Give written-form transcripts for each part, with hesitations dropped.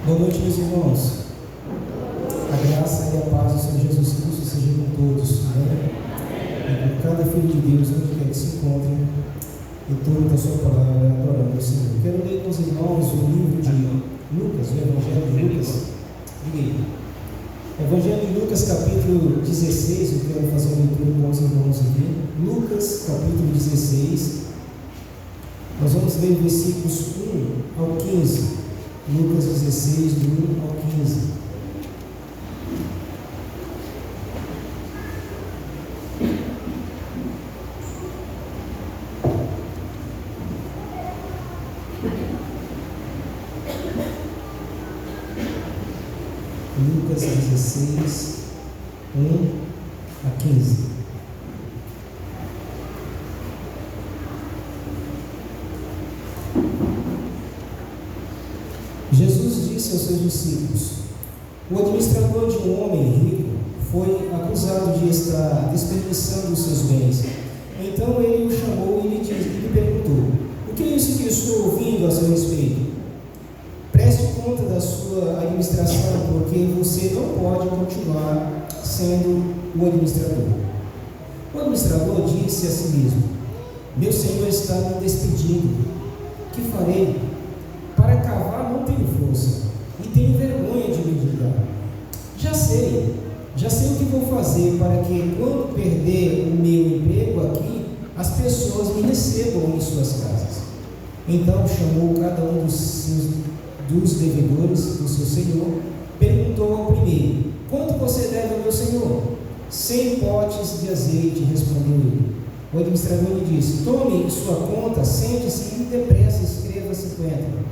Boa noite, meus irmãos. A graça e a paz do Senhor Jesus Cristo seja com todos, amém? E com cada filho de Deus, onde quer que se encontre, e tudo da sua palavra, adorando ao Senhor. Quero ler com os irmãos o livro de Lucas, o Evangelho de Lucas. Evangelho de Lucas, capítulo 16, eu quero fazer uma leitura com os irmãos aqui. Lucas, capítulo 16, nós vamos ler versículos 1 ao 15. Lucas 16, do 1 ao 15. Lucas 16, 1 a 15. Jesus disse aos seus discípulos: o administrador de um homem rico foi acusado de estar desperdiçando os seus bens. Então ele o chamou e lhe perguntou: o que é isso que estou ouvindo a seu respeito? Preste conta da sua administração, porque você não pode continuar sendo o administrador. O administrador disse a si mesmo: meu senhor está me despedindo. Que farei? Para cavar não tenho força, e tenho vergonha de me julgar. Já sei o que vou fazer para que, quando perder o meu emprego aqui, as pessoas me recebam em suas casas. Então chamou cada um dos devedores do seu senhor, perguntou ao primeiro: quanto você deve ao meu senhor? 100 potes de azeite, respondeu ele. O administrador lhe disse: tome sua conta, sente-se e depressa escreva 50.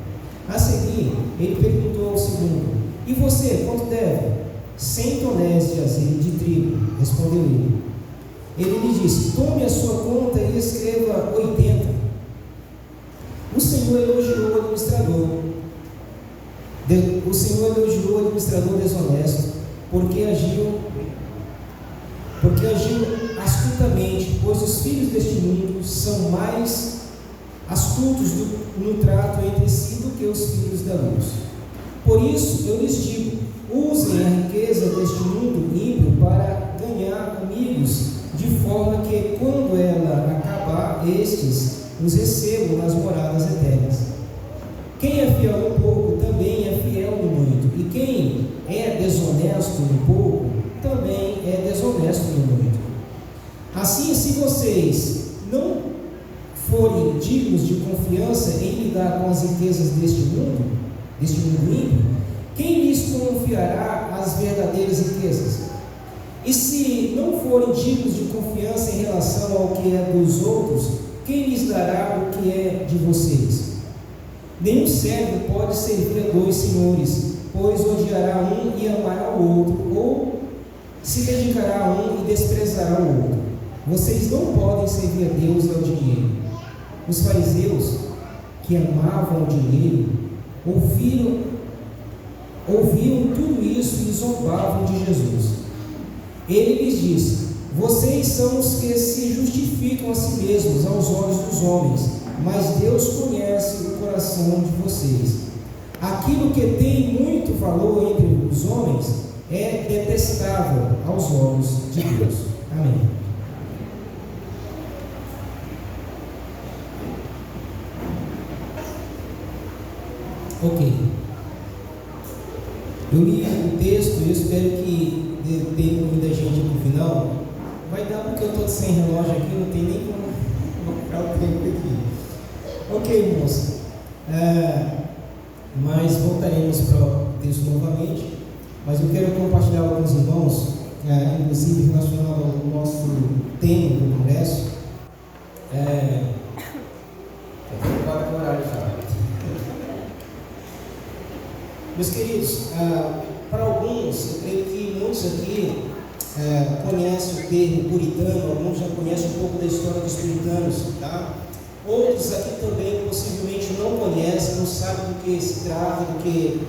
A seguir, ele perguntou ao segundo: e você, quanto deve? 100 tonéis de azeite de trigo, respondeu ele. Ele lhe disse: tome a sua conta e escreva 80. O Senhor elogiou o administrador desonesto, porque agiu astutamente, pois os filhos deste mundo são mais astutos no trato entre si do que os filhos da luz. Por isso eu lhes digo: usem a riqueza deste mundo ímpio para ganhar amigos, de forma que, quando ela acabar, estes os recebam nas moradas eternas. Quem é fiel no pouco também é fiel no muito, e quem é desonesto no pouco também é desonesto no muito. Assim, se vocês não forem dignos de confiança em lidar com as riquezas deste mundo ímpio, quem lhes confiará as verdadeiras riquezas? E se não forem dignos de confiança em relação ao que é dos outros, quem lhes dará o que é de vocês? Nenhum servo pode servir a dois senhores, pois odiará um e amará o outro, ou se dedicará a um e desprezará o outro. Vocês não podem servir a Deus e ao dinheiro. Os fariseus, que amavam o dinheiro, ouviam tudo isso e zombavam de Jesus. Ele lhes disse: vocês são os que se justificam a si mesmos aos olhos dos homens, mas Deus conhece o coração de vocês. Aquilo que tem muito valor entre os homens é detestável aos olhos de Deus. Amém. Ok. Eu li o texto e eu espero que tenha muita gente no final. Vai dar porque eu estou sem relógio aqui, não tem nem como colocar o tempo aqui. Ok, irmãos. Mas voltaremos para o texto novamente. Mas eu quero compartilhar com os irmãos, inclusive relacionado ao nosso tema do congresso. Agora que o horário já. Meus queridos, para alguns, eu creio que muitos aqui conhecem o termo puritano, alguns já conhecem um pouco da história dos puritanos, tá? Outros aqui também possivelmente não conhecem, não sabem do que se trata, do que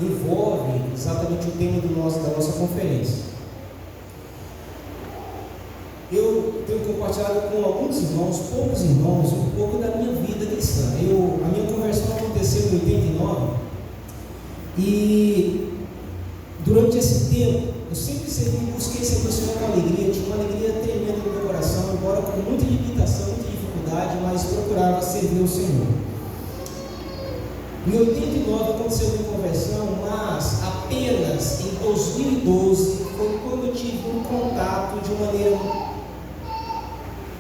envolve exatamente o tema da nossa conferência. Eu tenho compartilhado com alguns irmãos, poucos irmãos, um pouco da minha vida cristã. A minha conversão aconteceu em 89. voltaram a servir o Senhor. Em 89 aconteceu a minha conversão, mas apenas em 2012 foi quando eu tive um contato de maneira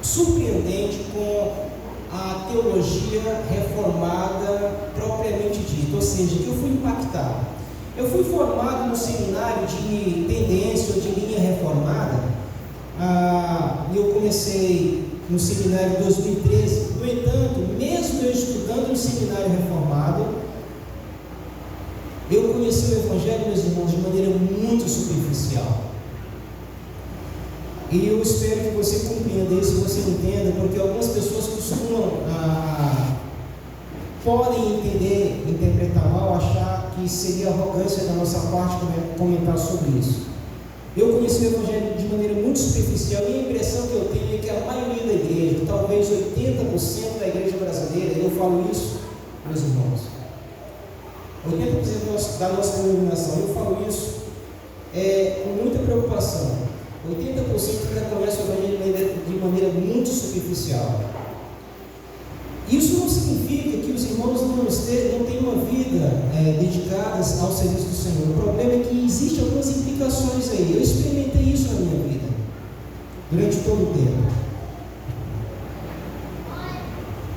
surpreendente com a teologia reformada propriamente dita, ou seja, que eu fui impactado. Eu fui formado no seminário de tendência ou de linha reformada, e eu comecei no seminário em 2013. No entanto, mesmo eu estudando no seminário reformado, eu conheci o Evangelho, meus irmãos, de maneira muito superficial. E eu espero que você compreenda isso, que você entenda, porque algumas pessoas costumam, podem interpretar mal, achar que seria arrogância da nossa parte comentar sobre isso. Eu conheci o Evangelho de maneira muito superficial e a impressão que eu tenho é que a maioria da igreja, talvez 80% da igreja brasileira, eu falo isso, meus irmãos, 80% da nossa denominação, eu falo isso com muita preocupação. 80% ainda conhece o Evangelho de maneira muito superficial. Isso não significa que os irmãos não tenham uma vida dedicadas ao serviço do Senhor. O problema é que existem algumas implicações aí. Eu experimentei isso na minha vida, durante todo o tempo.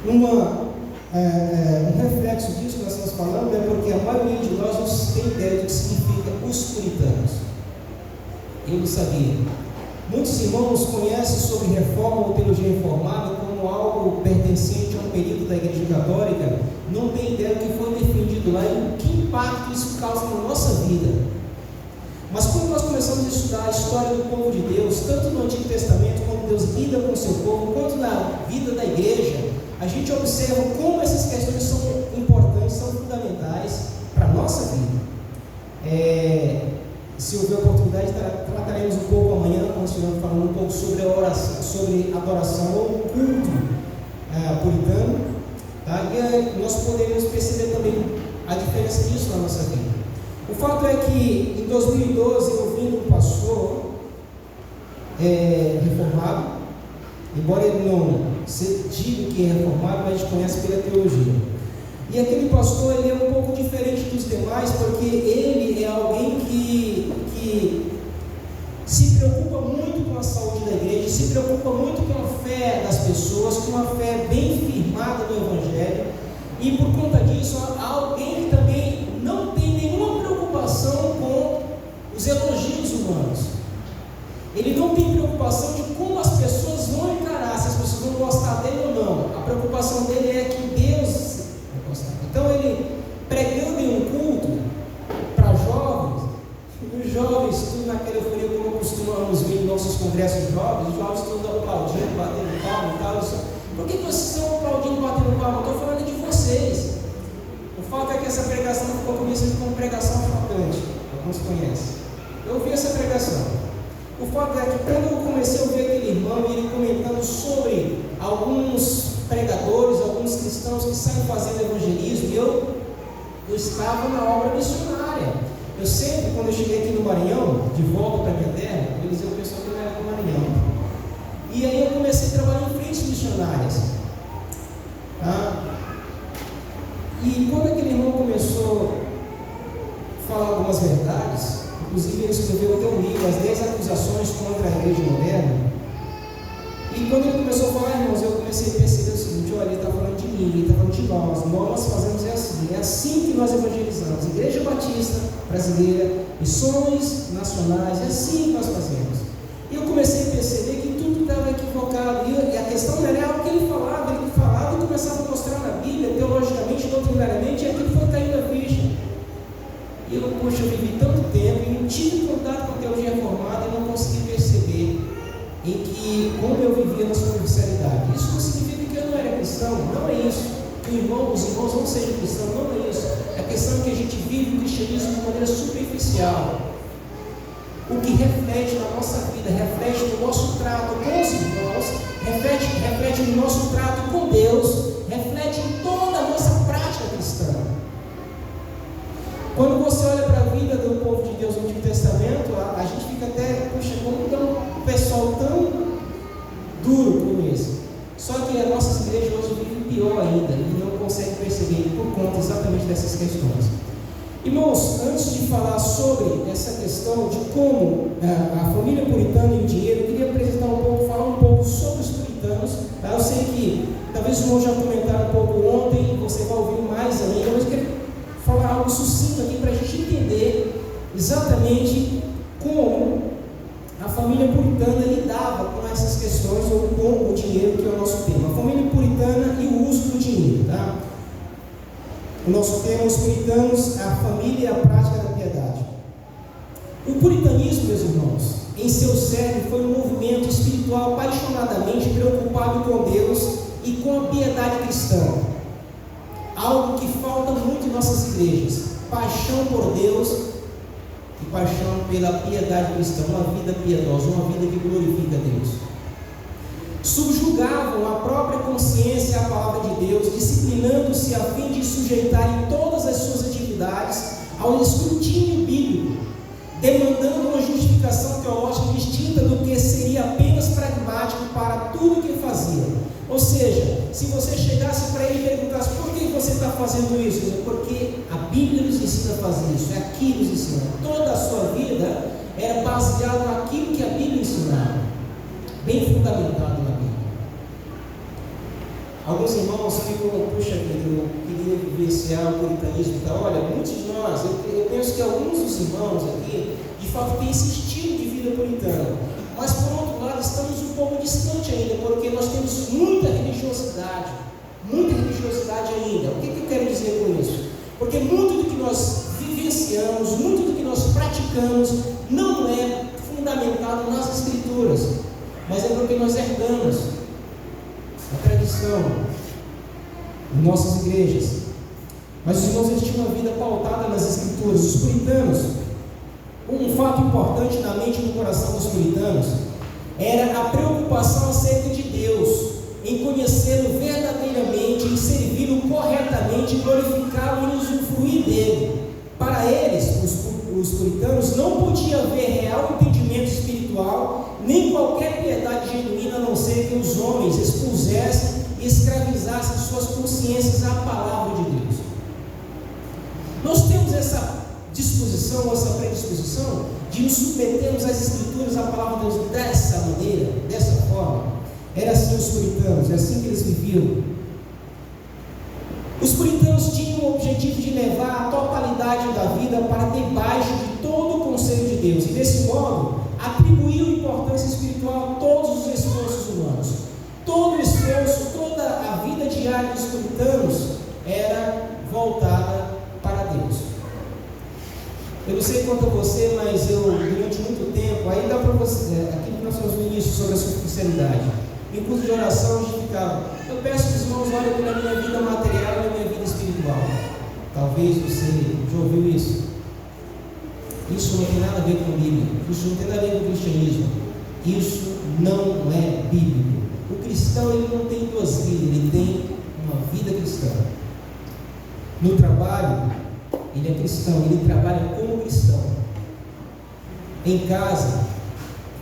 Um reflexo disso que nós estamos falando é porque a maioria de nós não tem ideia do que significa os puritanos. Eu não sabia. Muitos irmãos conhecem sobre reforma ou teologia reformada como algo pertencente a um período da Igreja Católica, não tem ideia do que foi defendido lá e que impacto isso causa na nossa vida. Mas quando nós começamos a estudar a história do povo de Deus, tanto no Antigo Testamento, quando Deus lida com o seu povo, quanto na vida da igreja, a gente observa como essas questões são importantes, são fundamentais para a nossa vida. Se houver oportunidade, trataremos um pouco amanhã, continuando falando um pouco sobre a oração, sobre adoração ou culto puritano, tá? E nós poderemos perceber também a diferença disso na nossa vida. O fato é que em 2012 eu vim um pastor reformado, embora ele não diga que é reformado, mas a gente conhece pela teologia. E aquele pastor, ele é um pouco diferente dos demais, porque ele é alguém que se preocupa muito com a saúde da igreja, se preocupa muito com a fé das pessoas, com uma fé bem firmada no Evangelho, e por conta disso, alguém que também não tem nenhuma preocupação com os elogios humanos. Ele não tem preocupação de como as pessoas vão encarar, se as pessoas vão gostar dele ou não. A preocupação dele é que Deus... Então ele, pregando em um culto para jovens, os jovens, tudo naquela euforia, como costumamos ver em nossos congressos de jovens, os jovens todos aplaudindo, batendo palma e tal. Por que vocês estão aplaudindo, batendo palma? Eu estou falando de vocês. O fato é que essa pregação ficou conhecida como pregação chocante, alguns conhecem. Eu ouvi essa pregação. O fato é que quando eu comecei a ouvir aquele irmão, ele comentando sobre alguns pregadores, alguns cristãos que saem fazendo evangelismo, e eu estava na obra missionária. Eu sempre, quando eu cheguei aqui no Maranhão, de volta para a minha terra, eu dizia ao pessoal que eu era do Maranhão. E aí eu comecei a trabalhar em frentes missionárias. E quando aquele irmão começou a falar algumas verdades, inclusive ele escreveu até um livro, As 10 Acusações contra a Igreja Moderna. E quando ele começou a falar, irmãos, eu comecei a perceber o seguinte: olha, ele está falando de mim, ele está falando de nós fazemos é assim que nós evangelizamos. Igreja Batista Brasileira, missões nacionais, é assim que nós fazemos. E eu comecei a perceber que tudo estava equivocado, e a questão não era algo que ele falava e começava a mostrar na Bíblia, teologicamente, doutrinariamente, e aquilo foi caindo a ficha. E eu, poxa, eu vivi tanto tempo e não tive contato com a teologia reformada e não consegui perceber em que, como eu vivia na superficialidade. Isso não significa que eu não era cristão, não é isso. Que os irmãos não sejam cristãos, não é isso. A questão é que a gente vive o cristianismo de maneira superficial. O que reflete na nossa vida, reflete no nosso trato com os irmãos, reflete no nosso trato com Deus, reflete em toda a nossa prática cristã. Quando você olha para a vida do povo de Deus no Antigo Testamento, a gente fica até, poxa, como um pessoal tão duro como esse. Só que as nossas igrejas hoje vivem pior ainda, e não consegue perceber por conta exatamente dessas questões. Irmãos, antes de falar sobre essa questão de como a família puritana e o dinheiro, eu queria falar um pouco sobre os puritanos. Tá? Eu sei que talvez os irmãos já comentaram um pouco ontem, você vai ouvir mais ainda, mas eu queria falar algo sucinto aqui para a gente entender exatamente como a família puritana lidava com essas questões, ou com o dinheiro, que é o nosso tema. A família puritana e o uso do dinheiro. Tá? O nosso tema, os puritanos, a família e a prática da piedade. O puritanismo, meus irmãos, em seu cerne foi um movimento espiritual apaixonadamente preocupado com Deus e com a piedade cristã. Algo que falta muito em nossas igrejas: paixão por Deus e paixão pela piedade cristã, uma vida piedosa, uma vida que glorifica a Deus. Subjugavam a própria consciência à palavra de Deus, disciplinando-se a fim de sujeitarem todas as suas atividades ao escrutínio bíblico, demandando uma justificação teológica distinta do que seria apenas pragmático para tudo o que fazia. Ou seja, se você chegasse para ele e perguntasse: por que você está fazendo isso? Porque a Bíblia nos ensina a fazer isso, é aqui nos ensina. Toda a sua vida era baseada naquilo que a Bíblia ensinava, bem fundamentado na Bíblia. Alguns irmãos ficam: puxa vida, eu queria vivenciar o puritanismo. Então, olha, muitos de nós, eu penso que alguns dos irmãos aqui, de fato, têm esse estilo de vida puritana. Mas, por outro lado, estamos um pouco distante ainda, porque nós temos muita religiosidade ainda. O que eu quero dizer com isso? Porque muito do que nós vivenciamos, muito do que nós praticamos, não é fundamentado nas Escrituras, mas é porque nós herdamos a tradição em nossas igrejas. Mas os irmãos, eles tinham uma vida pautada nas Escrituras. Os puritanos, um fato importante na mente e no coração dos puritanos era a preocupação acerca de Deus, em conhecê-lo verdadeiramente, em servi-lo corretamente, glorificá-lo e usufruir dele. Para eles, os puritanos, não podia haver real entendimento espiritual, nem qualquer piedade genuína, a não ser que os homens expusessem e escravizassem suas consciências à palavra de Deus. Nós temos essa disposição, essa predisposição de nos submetermos às Escrituras, à palavra de Deus, dessa maneira, dessa forma. Era assim os puritanos, é assim que eles viviam. Os puritanos tinham o objetivo de levar a totalidade da vida para debaixo de todo o conselho de Deus, e desse modo atribuíam importância espiritual a todos os esforços humanos. Todo o esforço, toda a vida diária dos puritanos era voltada para Deus. Eu não sei quanto a você, mas eu, durante muito tempo, aí dá para você, aquilo que nós falamos no início sobre a superficialidade, em curso de oração a gente ficava: eu peço que os irmãos olhem pela minha vida material e pela minha vida espiritual. Talvez você já ouviu isso. Isso não tem nada a ver com a Bíblia, isso não tem nada a ver com o cristianismo, isso não é bíblico. O cristão, ele não tem duas vidas, ele tem uma vida cristã. No trabalho, ele é cristão, ele trabalha como cristão. Em casa,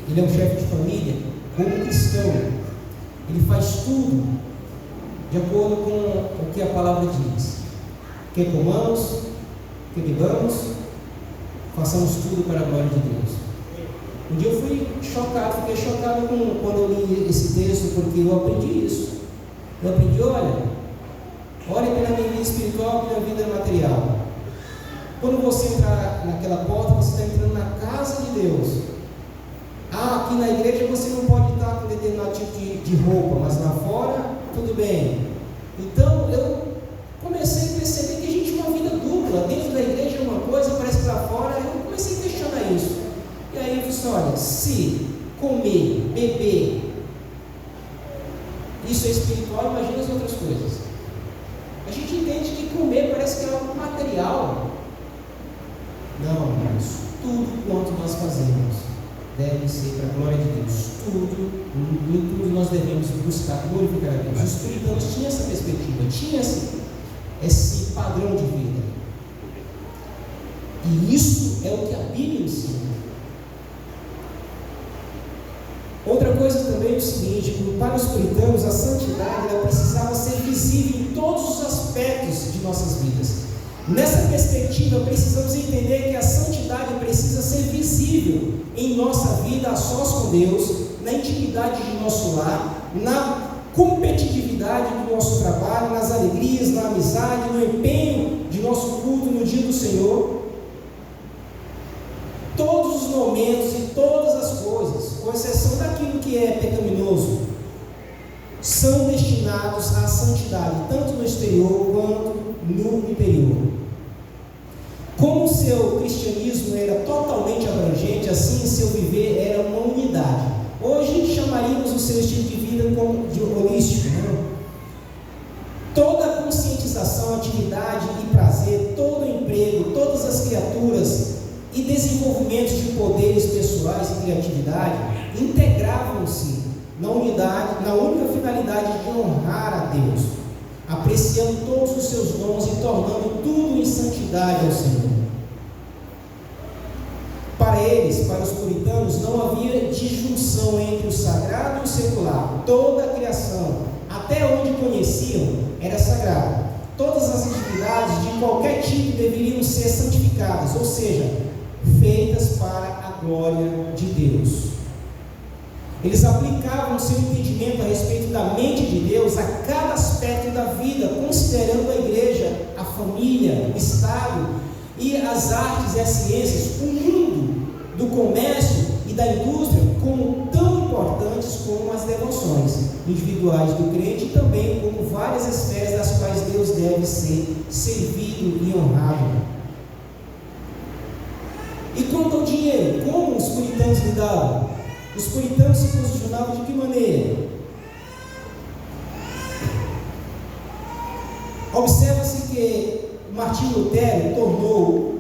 ele é um chefe de família como cristão. Ele faz tudo de acordo com o que a palavra diz. Quer comamos, quer bebamos, façamos tudo para a glória de Deus. Um dia eu fiquei chocado quando eu li esse texto, porque eu aprendi isso. Eu aprendi: olha pela minha vida espiritual e pela vida material. Quando você entrar naquela porta, você está entrando na casa de Deus. Aqui na igreja você não pode estar com determinado tipo de roupa, mas lá fora, tudo bem. Então, eu comecei a perceber que a gente tem uma vida dupla. Dentro da igreja é uma coisa, parece que lá fora. Eu comecei a questionar isso. E aí eu disse: olha, se comer, beber, isso é espiritual, imagina as outras coisas. A gente entende que comer parece que é algo material. Não, irmãos, tudo quanto nós fazemos deve ser para a glória de Deus. Tudo nós devemos buscar glorificar a Deus. Os puritanos tinham essa perspectiva, tinham esse padrão de vida. E isso é o que a Bíblia ensina. Outra coisa também é o seguinte: para os puritanos, a santidade ela precisava ser visível em todos os aspectos de nossas vidas. Nessa perspectiva, precisamos entender que a santidade precisa ser visível em nossa vida a sós com Deus, na intimidade de nosso lar, na competitividade do nosso trabalho, nas alegrias, na amizade, no empenho de nosso culto no dia do Senhor. Todos os momentos e todas as coisas, com exceção daquilo que é pecaminoso, são destinados à santidade, tanto no exterior quanto no interior. Como o seu cristianismo era totalmente abrangente, assim seu viver era uma unidade. Hoje chamaríamos o seu estilo de vida como de holístico, né? Toda a conscientização, atividade e prazer, todo o emprego, todas as criaturas e desenvolvimentos de poderes pessoais e criatividade integravam-se na unidade, na única finalidade de honrar a Deus, apreciando todos os seus dons e tornando tudo em santidade ao Senhor. Para eles, para os puritanos, não havia disjunção entre o sagrado e o secular. Toda a criação, até onde conheciam, era sagrada. Todas as atividades de qualquer tipo deveriam ser santificadas, ou seja, feitas para a glória de Deus. Eles aplicavam seu entendimento a respeito da mente de Deus a cada aspecto da vida, considerando a igreja, a família, o Estado e as artes e as ciências, o mundo do comércio e da indústria como tão importantes como as devoções individuais do crente e também como várias esferas das quais Deus deve ser servido e honrado. E quanto ao dinheiro, como os puritanos lidavam? Os puritanos se posicionavam de que maneira? Observa-se que Martinho Lutero tornou,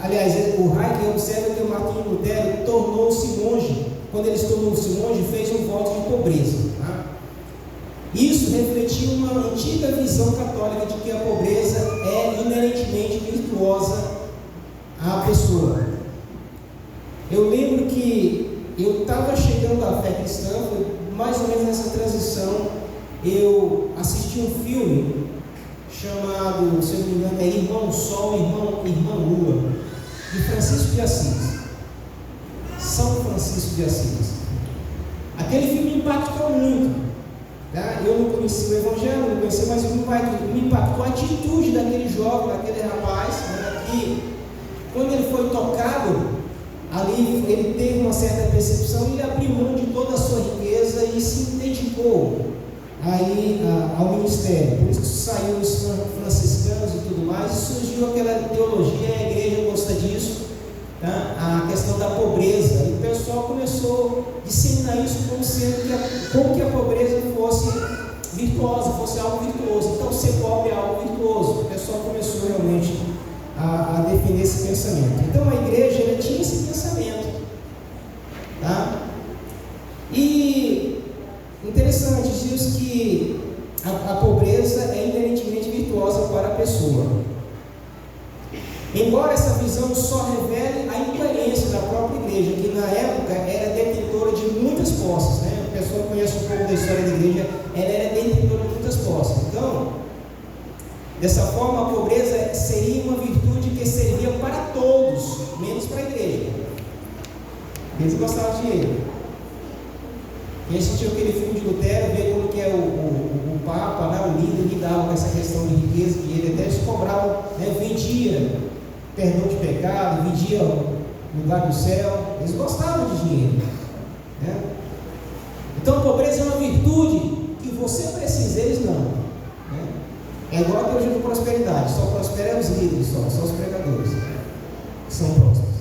aliás, o Heidegger observa que o Martinho Lutero tornou-se monge. Quando ele se tornou-se monge, fez um voto de pobreza. Tá? Isso refletia uma antiga visão católica de que a pobreza é inerentemente virtuosa à pessoa. Eu lembro que eu estava chegando à fé cristã, foi mais ou menos nessa transição. Eu assisti um filme chamado, se eu não me engano, é Irmão Sol, Irmã Lua, de Francisco de Assis. São Francisco de Assis. Aquele filme me impactou muito. Tá? Eu não conhecia o Evangelho, não conhecia, mas me impactou a atitude daquele jovem, daquele rapaz, né, que quando ele foi tocado, ali ele teve uma certa percepção e ele abriu mão de toda a sua riqueza e se dedicou aí ao ministério. Por isso que saiu os franciscanos e tudo mais, e surgiu aquela teologia, a igreja gosta disso, tá? A questão da pobreza, e o pessoal começou a disseminar isso como que a pobreza fosse virtuosa, fosse algo virtuoso. Então ser pobre é algo virtuoso. O pessoal começou realmente a defender esse pensamento. Então a igreja ela tinha esse pensamento, tá? E interessante, diz que a pobreza é inerentemente virtuosa para a pessoa. Embora essa visão só revele a incoerência da própria igreja, que na época era detentora de muitas posses, né? A pessoa que conhece um pouco da história da igreja, ela era detentora de muitas posses. Então, dessa forma, a pobreza seria uma virtude que servia para todos, menos para a igreja. Eles gostavam de dinheiro. Quem assistiu aquele filme de Lutero, vê como que é o Papa, né, o líder, lidava com essa questão de riqueza, dinheiro, até eles cobravam, né, vendia perdão de pecado, vendia lugar do céu. Eles gostavam de dinheiro, né? Então a pobreza é uma virtude que você precisa, eles não, né? É igual a teologia de prosperidade, só prosperam os líderes, só os pregadores, que são próximos.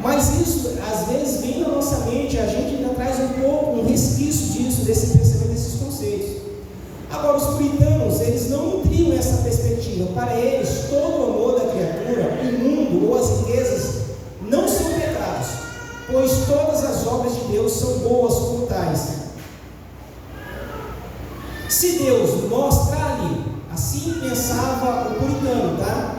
Mas isso, às vezes, vem na nossa mente, a gente ainda traz um resquício disso, desse pensamento, desses conceitos. Agora, os puritanos, eles não nutriam essa perspectiva. Para eles, todo o amor da criatura, o mundo ou as riquezas, não são pecados, pois todas as obras de Deus são boas como tais. Se Deus mostrar-lhe, assim pensava o puritano, tá?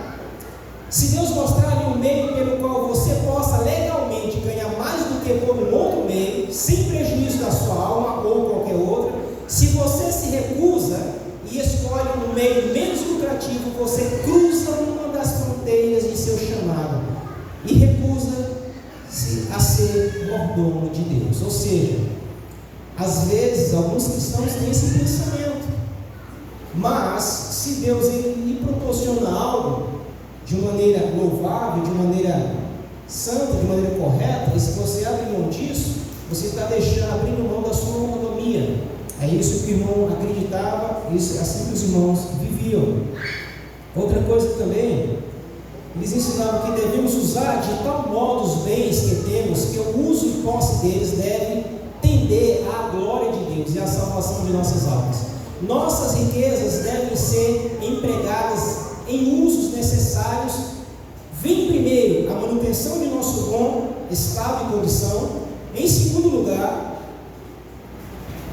Se Deus mostrar-lhe um meio pelo qual você possa legalmente ganhar mais do que por um outro meio, meio menos lucrativo, você cruza uma das fronteiras de seu chamado e recusa-se a ser mordomo de Deus. Ou seja, às vezes alguns cristãos têm esse pensamento, mas se Deus lhe proporciona algo de maneira louvável, de maneira santa, de maneira correta, e se você abre mão disso, você está abrindo mão da sua mordomia. É isso que o irmão acreditava, isso, assim que os irmãos viviam. Outra coisa também, eles ensinavam que devemos usar de tal modo os bens que temos, que o uso e posse deles deve tender à glória de Deus e à salvação de nossas almas. Nossas riquezas devem ser empregadas em usos necessários. Vem primeiro a manutenção de nosso bom estado e condição. Em segundo lugar,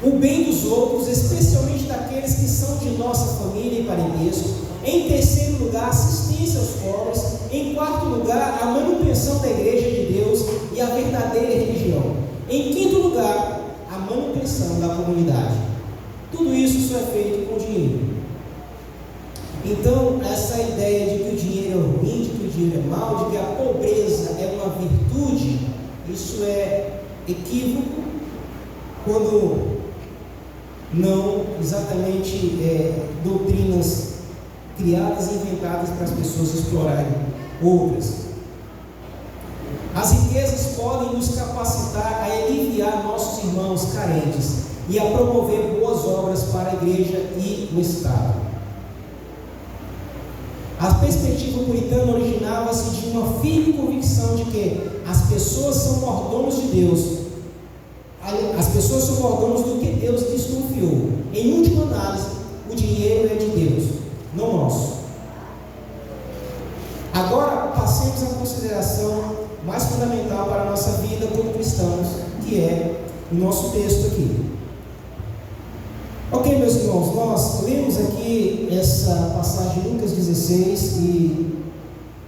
o bem dos outros, especialmente daqueles que são de nossa família e parentesco. Em terceiro lugar, assistência aos pobres. Em quarto lugar, a manutenção da igreja de Deus e a verdadeira religião. Em quinto lugar, a manutenção da comunidade. Tudo isso só é feito com dinheiro. Então, essa ideia de que o dinheiro é ruim, de que o dinheiro é mau, de que a pobreza é uma virtude, isso é equívoco, quando não exatamente doutrinas criadas e inventadas para as pessoas explorarem outras. As riquezas podem nos capacitar a aliviar nossos irmãos carentes e a promover boas obras para a igreja e o Estado. A perspectiva puritana originava-se de uma firme convicção de que as pessoas são mordomos de Deus. As pessoas são mordomos do que Deus lhes confiou. Em última análise, o dinheiro é de Deus, não nosso. Agora, passemos à consideração mais fundamental para a nossa vida como cristãos, que é o nosso texto aqui. Ok, meus irmãos, nós lemos aqui essa passagem de Lucas 16 e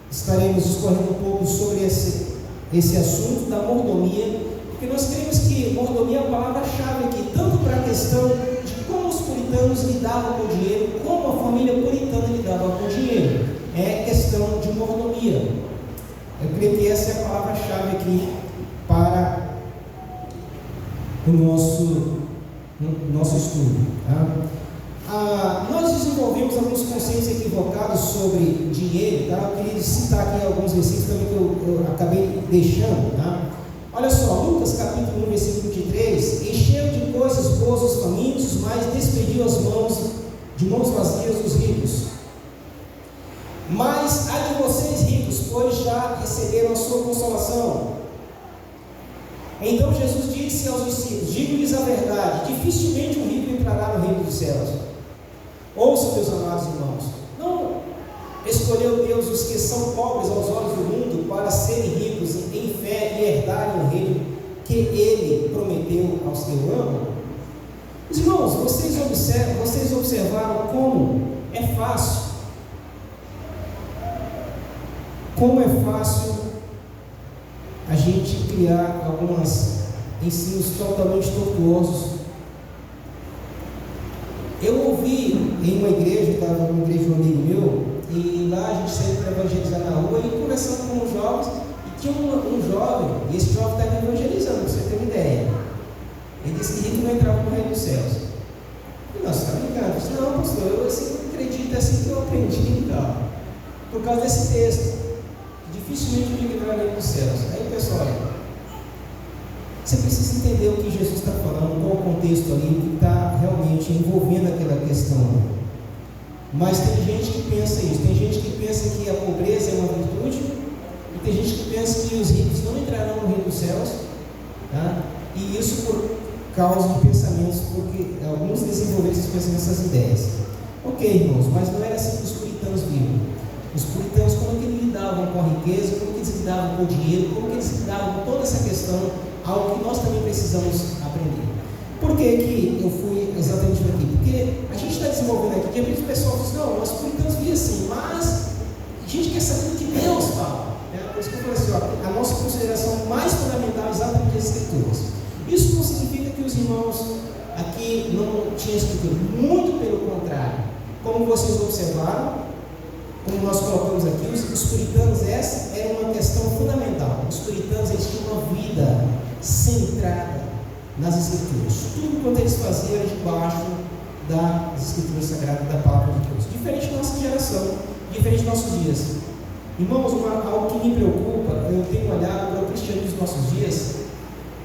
estaremos discorrendo um pouco sobre esse assunto da mordomia, porque nós cremos que mordomia é a palavra-chave aqui, tanto para a questão de como os puritanos lidavam com o dinheiro, como a família puritana lidava com o dinheiro. É questão de mordomia. Eu creio que essa é a palavra-chave aqui para o nosso estudo. Tá? Nós desenvolvemos alguns conceitos equivocados sobre dinheiro. Tá? Eu queria citar aqui alguns versículos também que eu acabei deixando. Tá? Olha só, Lucas capítulo 1, versículo 23: encheu de coisas boas os famintos, mas despediu as mãos de mãos vazias os ricos. Mas há de vocês ricos, pois já receberam a sua consolação. Então Jesus disse aos discípulos: digo-lhes a verdade, dificilmente um rico entrará no reino dos céus. Ouçam, meus amados irmãos, não escolheu Deus os que são pobres aos olhos do mundo para serem ricos em fé e herdarem o reino que Ele prometeu aos que o amam? Os irmãos, vocês observaram como é fácil a gente criar alguns ensinos totalmente tortuosos. Eu ouvi em uma igreja, estava numa igreja de um amigo meu, e lá a gente saiu para evangelizar na rua e conversando com os jovens, e tinha um jovem, e esse jovem estava evangelizando, para você ter uma ideia. Ele disse que rico não entrava no reino dos céus. E nós estávamos brincando. Eu disse: não, pastor, eu assim, acredito, é assim que eu aprendi, então, por causa desse texto. Dificilmente eu entrar no reino dos céus. Aí, pessoal, você precisa entender o que Jesus está falando, qual o contexto ali, o que está realmente envolvendo aquela questão. Mas tem gente que pensa isso, tem gente que pensa que a pobreza é uma virtude, e tem gente que pensa que os ricos não entrarão no reino dos céus, tá? E isso por causa de pensamentos, porque alguns desenvolveram esses pensamentos, essas ideias. Ok, irmãos, mas não era assim que os puritanos viviam. Os puritanos, como que eles lidavam com a riqueza, como que eles lidavam com o dinheiro, como que eles lidavam com toda essa questão, algo que nós também precisamos aprender. Por que que eu fui exatamente por aqui? Porque a gente está desenvolvendo aqui, de repente o pessoal diz: não, os puritanos viam assim, mas a gente quer saber o que Deus fala. Por isso que eu falei assim, ó, a nossa consideração mais fundamental é exatamente as Escrituras. Isso não significa que os irmãos aqui não tinham Escritura, muito pelo contrário. Como como vocês observaram, como nós colocamos aqui, os puritanos, essa era uma questão fundamental. Os puritanos, eles tinham uma vida centrada nas Escrituras. Tudo quanto eles faziam era debaixo das Escrituras Sagradas, da Palavra de Deus. Diferente da nossa geração, diferente dos nossos dias. Irmãos, algo que me preocupa, eu tenho olhado para o cristianismo dos nossos dias.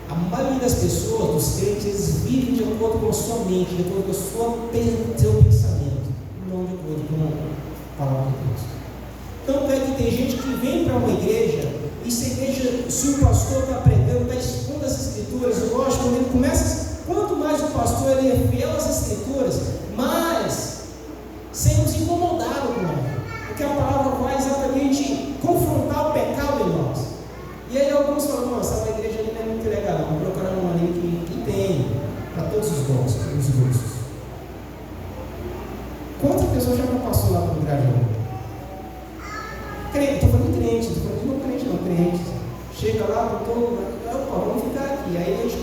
A maioria das pessoas, dos crentes, eles vivem de acordo com a sua mente, de acordo com o seu pensamento, não de acordo com a palavra de Deus. Tanto é que tem gente que vem para uma igreja, e se o pastor está pregando, está expondo as Escrituras, lógico, quando ele começa, quanto mais o pastor ele é fiel às Escrituras, mais sermos incomodados com ela, porque a palavra vai exatamente confrontar o pecado em nós. E aí alguns falam, nossa, essa igreja ali não é muito legal, vamos procurar uma ali que tem para todos os gostos, os gostos. Quantas pessoas já não passou lá para o Grajaú? Crente, estou falando crente, estou falando de não crente, não crente. Chega lá, opa, vamos ficar aqui. Aí a gente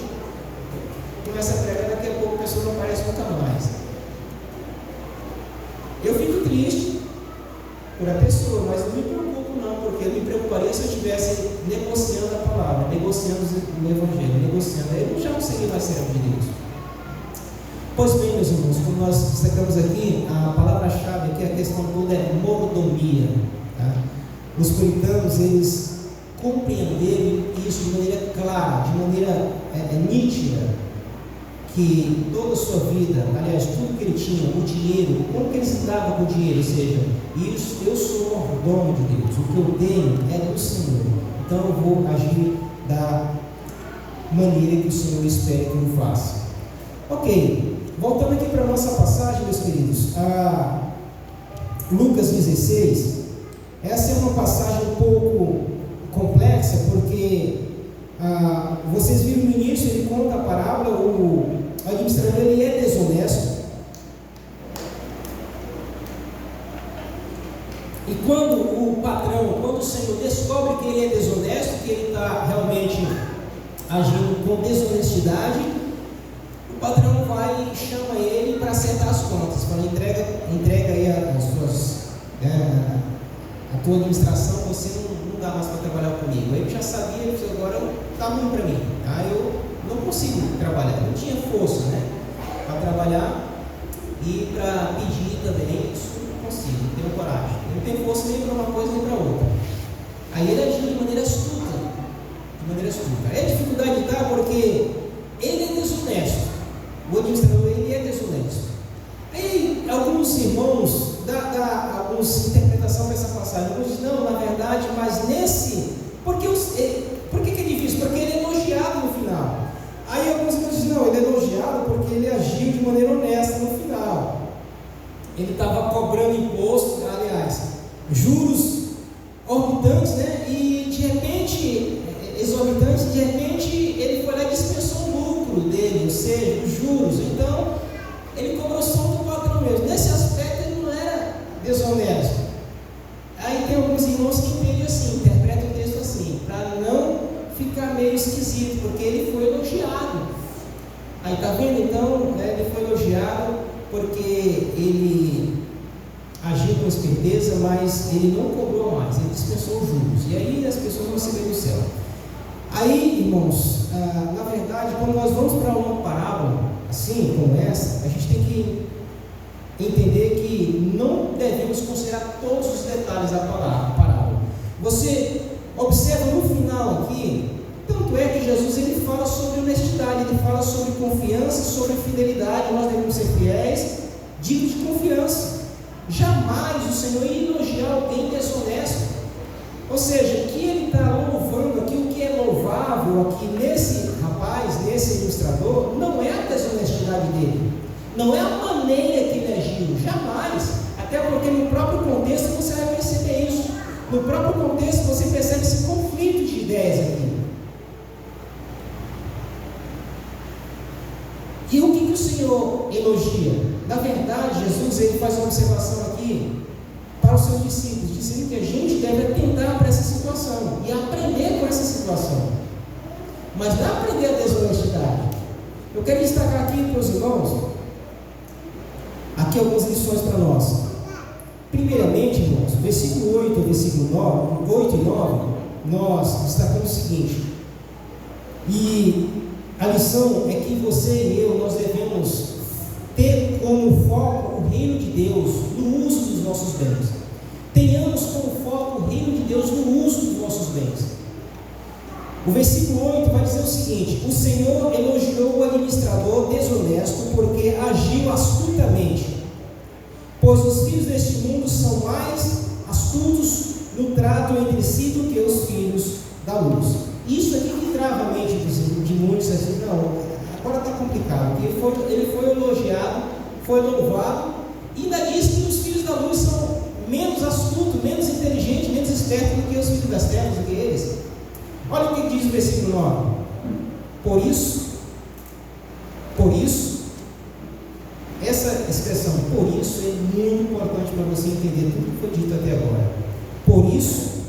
começa a pregar, daqui a pouco a pessoa não aparece nunca mais. Eu fico triste por a pessoa, mas não me preocupo não, porque eu me preocuparia se eu estivesse negociando a palavra, negociando o Evangelho, negociando. Aí eu já não seria mais servo de Deus. Pois bem, meus irmãos, como nós destacamos aqui, a palavra-chave aqui, a questão toda é mordomia. Tá? Os puritanos, eles compreenderam isso de maneira clara, de maneira nítida, que toda a sua vida, aliás, tudo que ele tinha, o dinheiro, como que eles lidavam com o dinheiro, ou seja, isso, eu sou mordomo de Deus, o que eu tenho é do Senhor, então eu vou agir da maneira que o Senhor espera que eu faça. Ok, voltando aqui para a nossa passagem, meus queridos, a Lucas 16, essa é uma passagem um pouco complexa, porque vocês viram no início, ele conta a parábola, o administrador ele é desonesto, e quando o patrão, quando o Senhor descobre que ele é desonesto, que ele está realmente agindo com desonestidade, o patrão vai e chama ele para acertar as contas, fala, entrega aí as suas, a tua administração, você não dá mais para trabalhar comigo. Aí ele já sabia, ele disse, agora está ruim para mim, eu não consigo trabalhar, não tinha força, para trabalhar e para pedir também, isso não consigo, não tenho coragem, não tenho força nem para uma coisa nem para outra. Aí ele agiu de maneira astuta, Aí a dificuldade está porque ele é desonesto, o administrador ele é desonesto. Aí alguns irmãos dá alguns interpretação para essa passagem, alguns dizem, não, na verdade, mas nesse, por que é difícil? Porque ele é elogiado no final. Aí alguns dizem, não, ele é elogiado porque ele agiu de maneira honesta no final. Ele estava cobrando imposto, aliás, juros orbitantes, e de repente, exorbitantes, de repente ele foi lá e dispensou o lucro dele, ou seja, os juros. Então, ele cobrou só do patrão mesmo. Nesse aspecto, ele não era desonesto. Aí tem alguns irmãos que entendem assim, interpretam o texto assim, para não ficar meio esquisito, porque ele foi elogiado. Aí está vendo então, ele foi elogiado porque ele agiu com esperteza, mas ele não cobrou mais, ele dispensou os juros, e aí as pessoas vão receber do céu. Aí, irmãos, na verdade, quando nós vamos para uma parábola assim como essa, a gente tem que entender que não devemos considerar todos os detalhes da parábola. Você observa no final aqui, tanto é que Jesus ele fala sobre honestidade, ele fala sobre confiança, sobre fidelidade, nós devemos ser fiéis, dignos de confiança. Jamais o Senhor ia elogiar alguém desonesto. Ou seja, o que ele está louvando aqui, o que é louvável aqui nesse rapaz, nesse ilustrador, não é a desonestidade dele, não é a maneira que ele agiu, jamais, até porque no próprio contexto você vai perceber isso, no próprio contexto você percebe esse conflito de ideias aqui. E o que o Senhor elogia? Na verdade, Jesus ele faz uma observação aqui para os seus discípulos, dizendo que a gente deve atentar para essa situação e aprender com essa situação, mas não aprender a desonestidade. Eu quero destacar aqui para os irmãos aqui algumas lições para nós. Primeiramente, irmãos, versículo 8 e versículo 8 e 9, nós destacamos o seguinte: e a lição é que você e eu, nós devemos ter como foco o reino de Deus no uso dos nossos bens. Tenhamos como foco o reino de Deus no uso dos nossos bens. O versículo 8 vai dizer o seguinte: o Senhor elogiou o administrador desonesto porque agiu astutamente, pois os filhos deste mundo são mais astutos no trato entre si do que os filhos da luz. Isso aqui que trava a mente de muitos, assim, não, agora está complicado, porque ele foi elogiado, foi louvado, e ainda diz que os filhos da luz são menos astutos, menos inteligentes, menos espertos do que os filhos das trevas, do que eles. Olha o que diz o versículo 9: por isso, essa expressão, por isso, é muito importante para você entender tudo que foi dito até agora. Por isso,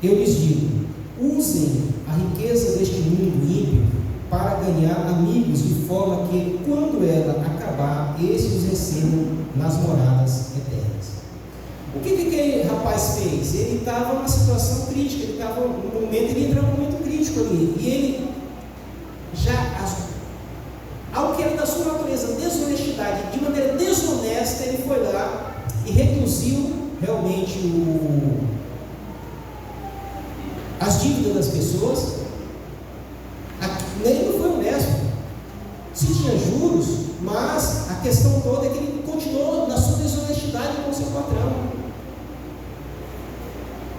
eu lhes digo, usem a riqueza deste mundo ímpio para ganhar amigos, de forma que, quando ela acabar, estes os recebam nas moradas eternas. O que aquele rapaz fez? Ele estava numa situação crítica, ele entrou num momento crítico ali, e ele ao que era da sua natureza, desonestidade, de maneira desonesta, ele foi lá e reduziu realmente as dívidas das pessoas. Ele não foi honesto, se tinha juros, mas a questão toda é que ele continuou na sua desonestidade com o seu patrão.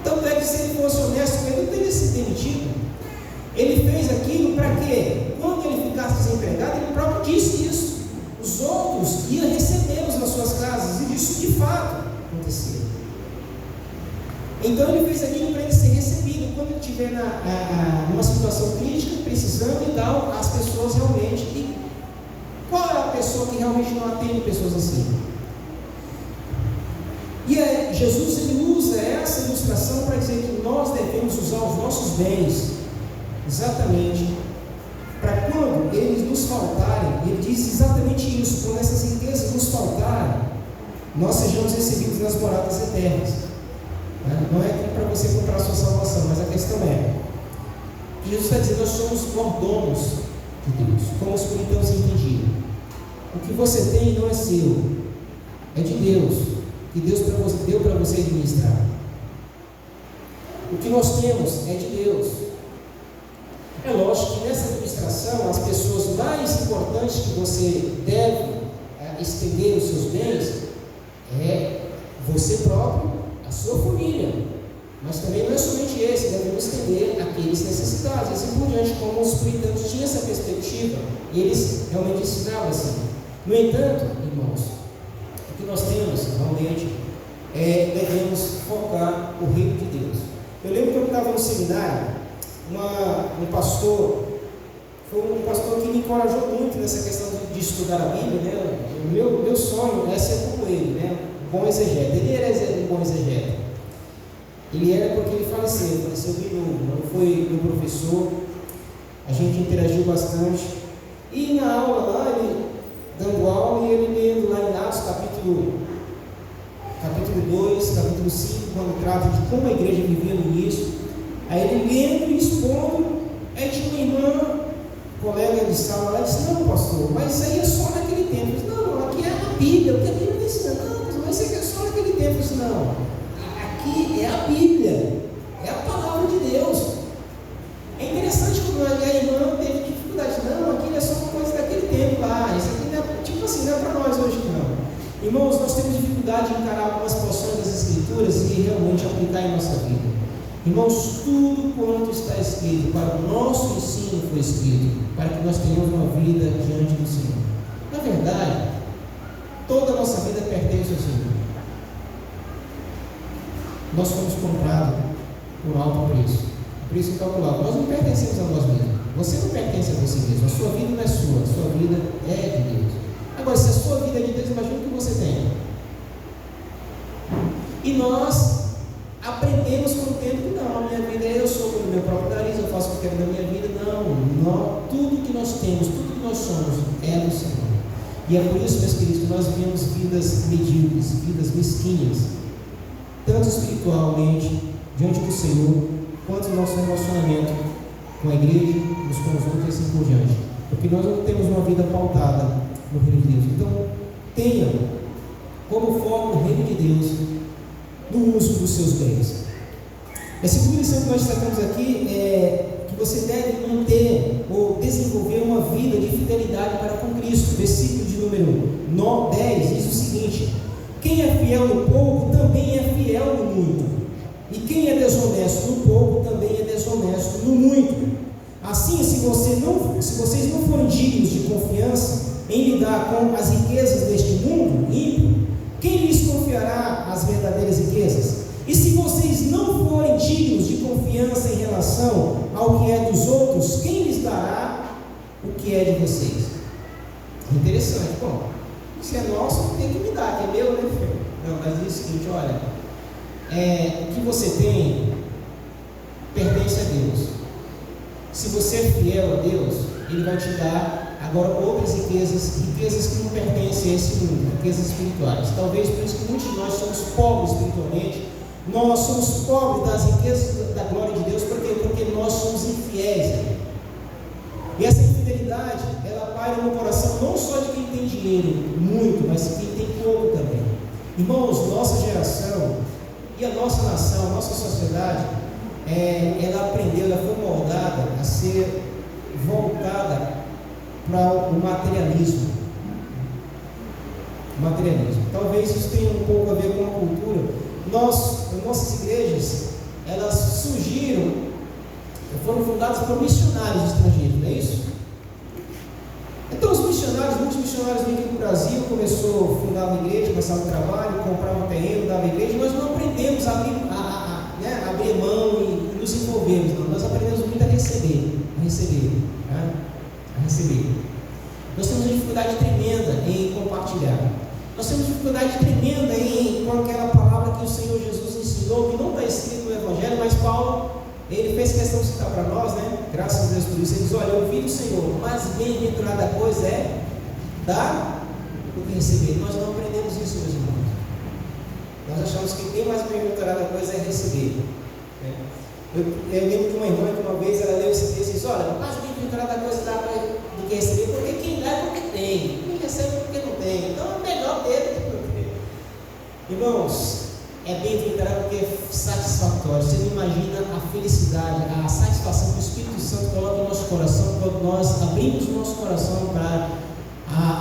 Tanto é que, se ele fosse honesto, ele não teria sido demitido. Ele fez aquilo para quê? Quando ele ficasse desempregado, ele próprio disse isso, os outros iam recebê-los nas suas casas, e isso de fato aconteceu. Então ele fez aquilo para ele ser recebido. Quando ele estiver numa situação crítica, precisando e tal, as pessoas realmente. E qual é a pessoa que realmente não atende pessoas assim? E Jesus, ele usa essa ilustração para dizer que nós devemos usar os nossos bens exatamente para quando eles nos faltarem. Ele diz exatamente isso: quando essas riquezas nos faltarem, nós sejamos recebidos nas moradas eternas. Não é para você comprar a sua salvação, mas a questão é que Jesus está dizendo: nós somos mordomos de Deus, como os puritanos entendiam. O que você tem não é seu, é de Deus, que Deus deu para você administrar. O que nós temos é de Deus. É lógico que nessa administração, as pessoas mais importantes que você deve estender os seus bens é você próprio, a sua família. Mas também não é somente esse, devemos estender aqueles necessitados, assim por diante, como os puritanos tinham essa perspectiva, e eles realmente ensinavam assim. No entanto, irmãos, o que nós temos realmente devemos focar o reino de Deus. Eu lembro que eu estava no seminário, um pastor, foi um pastor que me encorajou muito nessa questão de estudar a Bíblia, né? Meu sonho é ser como ele, né? Um bom exegeta. Ele era um bom exegeta. Ele era porque ele faleceu bem novo, não foi meu professor, a gente interagiu bastante. E na aula lá, ele dando aula e ele lendo lá em Atos capítulo 2, capítulo 5, quando trata de como a igreja vivia no início. Aí ele lendo e expondo, aí tinha uma irmã, colega de sala lá, disse: não, pastor, mas isso aí é só naquele tempo. Eu disse: não, aqui é a Bíblia, o que a Bíblia está ensinando. Não, mas isso aqui é só naquele tempo. Eu disse: não, aqui é a Bíblia, é a palavra de Deus. É interessante como a irmã teve dificuldade. Não, aquilo é só uma coisa daquele tempo lá, isso aqui não é, tipo assim, não é para nós hoje não. Irmãos, nós temos dificuldade de encarar algumas porções das Escrituras e realmente aplicar em nossa vida. Irmãos, tudo quanto está escrito para o nosso ensino foi escrito, para que nós tenhamos uma vida diante do Senhor. Na verdade, toda a nossa vida pertence ao Senhor. Nós fomos comprados por alto preço, preço incalculável. Nós não pertencemos a nós mesmos. Você não pertence a você mesmo. A sua vida não é sua, a sua vida é de Deus. Agora, se a sua vida é de Deus, imagina o que você tem. E nós aprendemos com o tempo que não, a minha vida eu sou pelo meu próprio nariz, eu faço o que quero da minha vida. Não, tudo que nós temos, tudo que nós somos é do Senhor. E é por isso, meus queridos, que nós vivemos vidas medíocres, vidas mesquinhas, tanto espiritualmente, diante do Senhor, quanto no nosso relacionamento com a igreja, nos conjuntos e assim por diante. Porque nós não temos uma vida pautada no reino de Deus. Então, tenha como foco o reino de Deus no uso dos seus bens. A segunda lição que nós destacamos aqui é que você deve manter ou desenvolver uma vida de fidelidade para com Cristo. Versículo de número 10 diz o seguinte: quem é fiel no pouco também é fiel no muito, e quem é desonesto no pouco também é desonesto no muito. Assim, se vocês não forem dignos de confiança em lidar com as riquezas deste mundo ímpio, quem lhes confiará as verdadeiras riquezas? E se vocês não forem dignos de confiança em relação ao que é dos outros, quem lhes dará o que é de vocês? Interessante. Bom, se é nosso, tem que me dar, que é meu, né, filho? Não, mas diz o seguinte: olha, o que você tem pertence a Deus. Se você é fiel a Deus, Ele vai te dar agora outras riquezas que não pertencem a esse mundo, riquezas espirituais. Talvez por isso que muitos de nós somos pobres espiritualmente. Nós somos pobres das riquezas da glória de Deus. Por quê? Porque nós somos infiéis. E essa infidelidade, ela paira no coração não só de quem tem dinheiro, muito, mas de quem tem pouco também. Irmãos, nossa geração e a nossa nação, a nossa sociedade, ela aprendeu, ela foi moldada a ser voltada para o materialismo. Talvez isso tenha um pouco a ver com a cultura. Nossas igrejas, elas surgiram, foram fundadas por missionários estrangeiros, não é isso? Então muitos missionários vêm aqui para o Brasil, começou a fundar uma igreja, começar um trabalho, comprar um terreno, dar uma igreja. Nós não aprendemos a abrir mão e nos envolvermos, não. Nós aprendemos muito a receber. Nós temos uma dificuldade tremenda em compartilhar. Nós temos dificuldade tremenda com aquela palavra que o Senhor Jesus ensinou, que não está escrito no Evangelho, mas Paulo, ele fez questão de citar para nós, né? Graças a Deus por isso. Ele diz: olha, eu ouvi do Senhor, mas bem-aventurada coisa é dar o que receber. Nós não aprendemos isso, meus irmãos. Nós achamos que bem mais bem-aventurada coisa é receber. Eu lembro de uma irmã que uma vez ela leu esse texto e disse: olha, mais bem-aventurada coisa é dar do que receber, porque quem dá é porque tem, quem recebe é porque não tem. Então é melhor ter do que não ter. Irmãos, é bem-aventurado porque é satisfatório. Você não imagina a felicidade, a satisfação que o Espírito Santo coloca no nosso coração quando nós abrimos o nosso coração para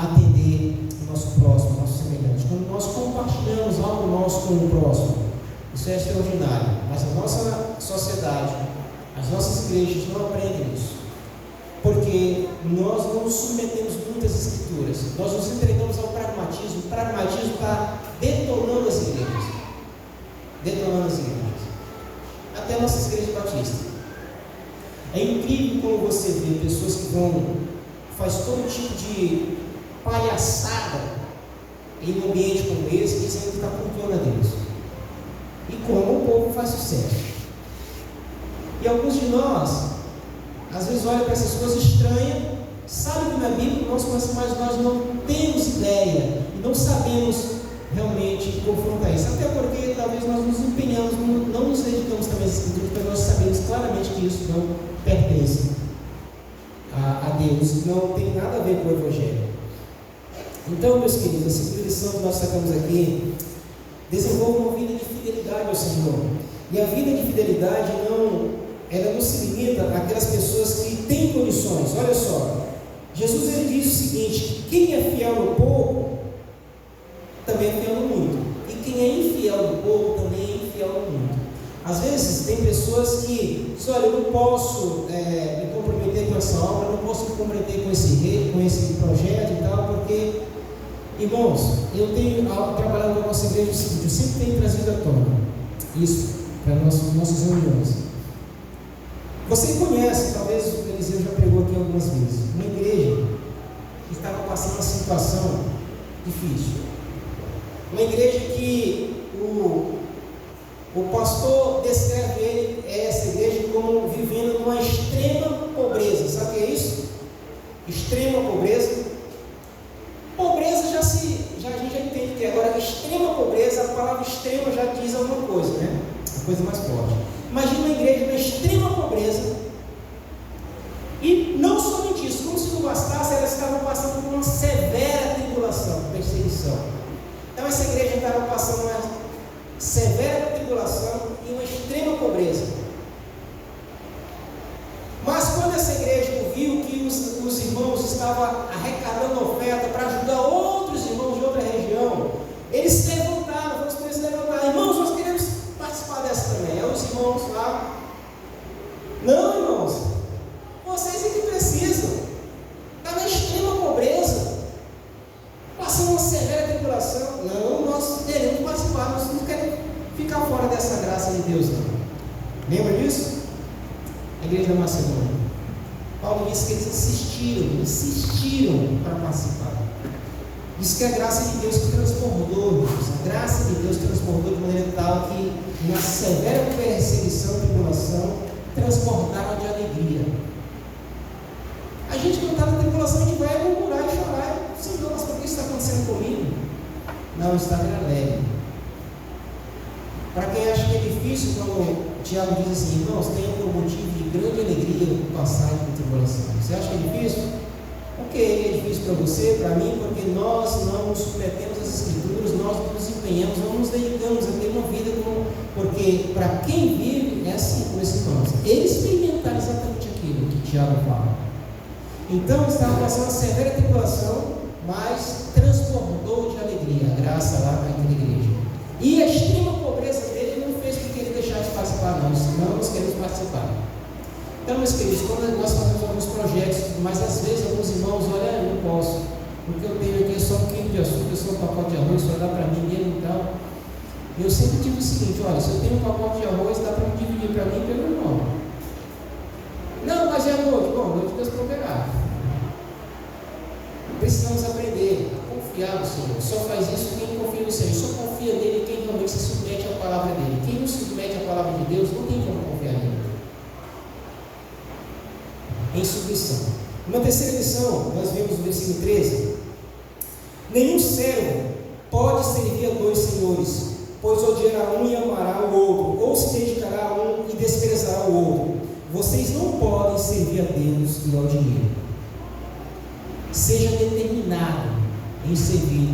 atender o nosso próximo, o nosso semelhante. Quando nós compartilhamos algo nosso com o próximo, isso é extraordinário. Mas a nossa sociedade, as nossas igrejas não aprendem isso, porque nós não nos submetemos muitas escrituras. Nós nos entregamos ao pragmatismo. O pragmatismo está detonando as igrejas. Até nossas igrejas batistas. É incrível como você vê pessoas que faz todo tipo de palhaçada em um ambiente como esse, dizendo que está cultuando a Deus. E como o povo faz sucesso. E alguns de nós, às vezes, olham para essas coisas estranhas, sabem que na Bíblia nós conhecemos, mas nós não temos ideia e não sabemos realmente confrontar isso. Até porque talvez nós nos empenhamos, não nos dedicamos também às Escrituras, porque nós sabemos claramente que isso não pertence a Deus, não tem nada a ver com o Evangelho. Então, meus queridos, a segunda lição que nós sacamos aqui: desenvolva uma vida de fidelidade ao Senhor. E a vida de fidelidade ela não se limita àquelas pessoas que têm condições. Olha só, Jesus ele diz o seguinte: quem é fiel no pouco também é fiel no muito, e quem é infiel no pouco também é infiel no muito. Às vezes tem pessoas que dizem: olha, eu não posso me comprometer com essa obra, eu não posso me comprometer com esse projeto e tal, porque, irmãos, eu tenho trabalhado com a nossa igreja o seguinte: eu sempre tenho trazido à tona isso para nossas reuniões. Você conhece, talvez o Eliseu já pregou aqui algumas vezes, uma igreja que estava passando uma situação difícil. Uma igreja que o pastor descreve essa igreja como vivendo numa extrema pobreza. Sabe o que é isso? Extrema pobreza. palavra extrema já diz alguma coisa, né? A coisa mais forte. Imagina uma igreja na extrema pobreza, e não somente isso, como se não bastasse, elas estavam passando por uma severa tribulação, perseguição. Então essa igreja estava passando uma severa tribulação e uma extrema pobreza. Mas quando essa igreja viu que os irmãos estavam arrecadando oferta para ajudar outros irmãos de outra região, eles se levantaram, foram os primeiros a se levantar: irmãos, nós queremos participar dessa também. Aí os irmãos lá: não, irmãos, vocês é que precisam, está na extrema pobreza, passando uma severa tribulação. Não, nós queremos participar, nós não queremos ficar fora dessa graça de Deus, não. Lembra disso? A igreja da Macedônia. Paulo disse que eles insistiram para participar. Diz que a graça de Deus transbordou, irmãos. A graça de Deus transbordou de maneira tal que, na severa perseguição e tribulação, transbordaram de alegria. A gente, quando está na tribulação, a gente vai murmurar e chorar: Senhor, mas por que isso está acontecendo comigo? Não, está alegre. Para quem acha que é difícil, quando Tiago diz assim: irmãos, tenham por motivo de grande alegria passar por tribulação. Você acha que é difícil? Ok, é difícil para você, para mim, porque nós não nos submetemos às Escrituras, nós nos empenhamos, não nos dedicamos a ter uma vida porque para quem vive é assim, como esses irmãos. Eles experimentaram exatamente aquilo que Tiago fala. Então, estava passando uma severa tribulação, mas transbordou de alegria, a graça lá naquela igreja. E a extrema pobreza dele não fez com que ele deixasse de participar, não, senão nós queremos participar. Então, meus queridos, quando nós fazemos alguns projetos, mas às vezes alguns irmãos olham: eu não posso, porque eu tenho aqui só um quilo de açúcar, só um pacote de arroz, só dá para mim mesmo e tal. Eu sempre digo o seguinte: olha, se eu tenho um pacote de arroz, dá para me dividir para mim e pelo irmão. Não, mas é noite. Bom, noite Deus proverá. Precisamos aprender a confiar no Senhor. Só faz isso quem confia no Senhor. Só confia nele quem realmente se submete à palavra dele. Quem não se submete à palavra de Deus não tem como confiar nele. Em submissão. Uma terceira lição, nós vemos no versículo 13: nenhum servo pode servir a dois senhores, pois odiará um e amará o outro, ou se dedicará a um e desprezará o outro. Vocês não podem servir a Deus e ao dinheiro. Seja determinado em servir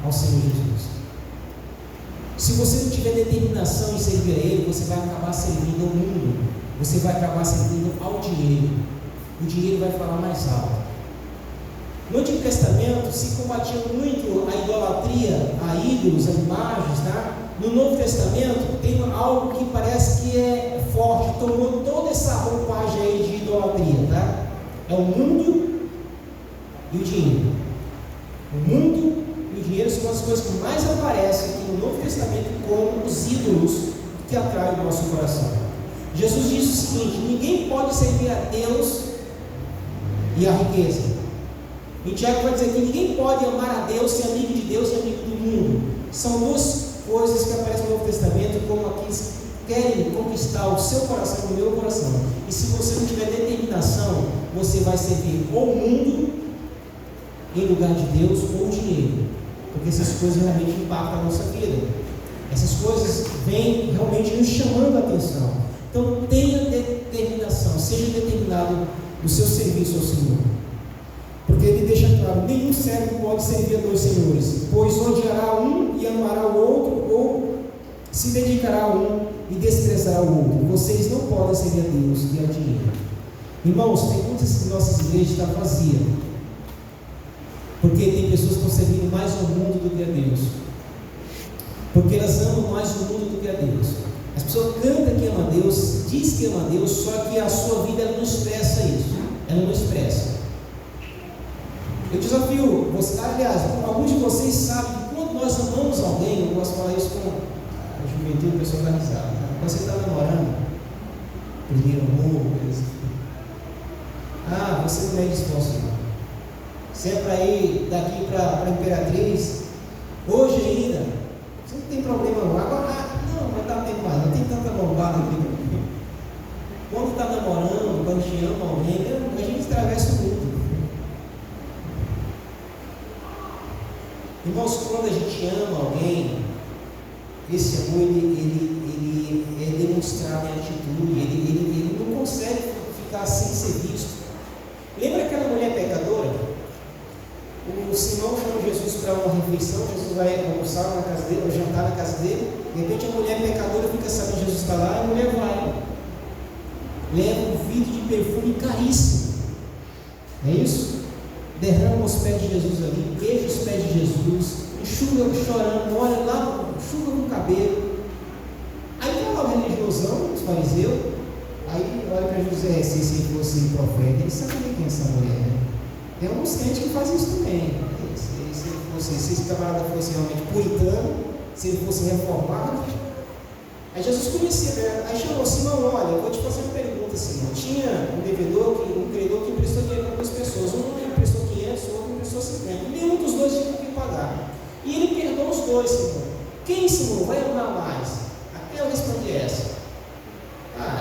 ao Senhor Jesus. Se você não tiver determinação em servir a Ele, você vai acabar servindo ao mundo, você vai acabar servindo ao dinheiro. O dinheiro vai falar mais alto. No Antigo Testamento se combatia muito a idolatria, a ídolos, a imagens, tá? No Novo Testamento tem algo que parece que é forte, tomou toda essa roupagem aí de idolatria, tá? É o mundo e o dinheiro. O mundo e o dinheiro são as coisas que mais aparecem aqui no Novo Testamento como os ídolos que atraem o nosso coração. Jesus disse o seguinte: ninguém pode servir a Deus e a riqueza. E Tiago vai dizer que ninguém pode amar a Deus, ser amigo de Deus e amigo do mundo. São duas coisas que aparecem no Novo Testamento como aqueles que querem conquistar o seu coração e o meu coração. E se você não tiver determinação, você vai servir ou o mundo em lugar de Deus ou o dinheiro, porque essas coisas realmente impactam a nossa vida. Essas coisas vêm realmente nos chamando a atenção. Então tenha determinação, seja determinado no seu serviço ao Senhor, porque ele deixa claro: nenhum servo pode servir a dois senhores, pois odiará um e amará o outro, ou se dedicará a um e desprezará o outro. Vocês não podem servir a Deus e ao dinheiro. Irmãos, tem muitas nossas igrejas estão vazias, porque tem pessoas que estão servindo mais ao mundo do que a Deus, porque elas amam mais o mundo do que a Deus. As pessoas cantam que ama a Deus, diz que ama a Deus, só que a sua vida ela não expressa isso, ela não expressa. Eu desafio você, aliás, alguns de vocês sabem que quando nós amamos alguém, eu gosto de falar isso com a juventude, o pessoal dá risada, né? Quando você está namorando, primeiro amor, você não é disposto, não. Se é para ir daqui para a Imperatriz, hoje ainda, você não tem problema não. Agora, não, mas está tempo mais, não tem tanta lombada aqui. Quando está namorando, quando te ama alguém, a gente atravessa o mundo. Irmãos, quando a gente ama alguém, Senhor, ele é demonstrado em atitude, ele não consegue ficar sem ser visto. Lembra aquela mulher pecadora? O Simão chama Jesus para uma refeição, Jesus vai almoçar na casa dele, vai jantar na casa dele. De repente a mulher pecadora fica sabendo que Jesus está lá, e a mulher vai. Leva um vidro de perfume caríssimo. Não é isso? Derrama os pés de Jesus ali, beija os pés de Jesus, enxuga chorando, olha lá, enxuga no cabelo. Aí está lá o religiosão, os fariseus, aí olha para Jesus, se ele fosse profeta, ele saberia quem é essa mulher, né? Tem alguns crentes que fazem isso também. Se esse camarada fosse realmente puritano, se ele fosse reformado, aí Jesus conhecia, né? Aí chamou Simão, olha, eu vou te fazer uma pergunta, Simão. Tinha um credor que emprestou dinheiro para duas pessoas, um emprestou 500, o outro emprestou 50, nenhum dos dois tinha que pagar, e ele perdoou os dois, Simão. Quem, Simão, vai amar mais? Até eu respondi essa.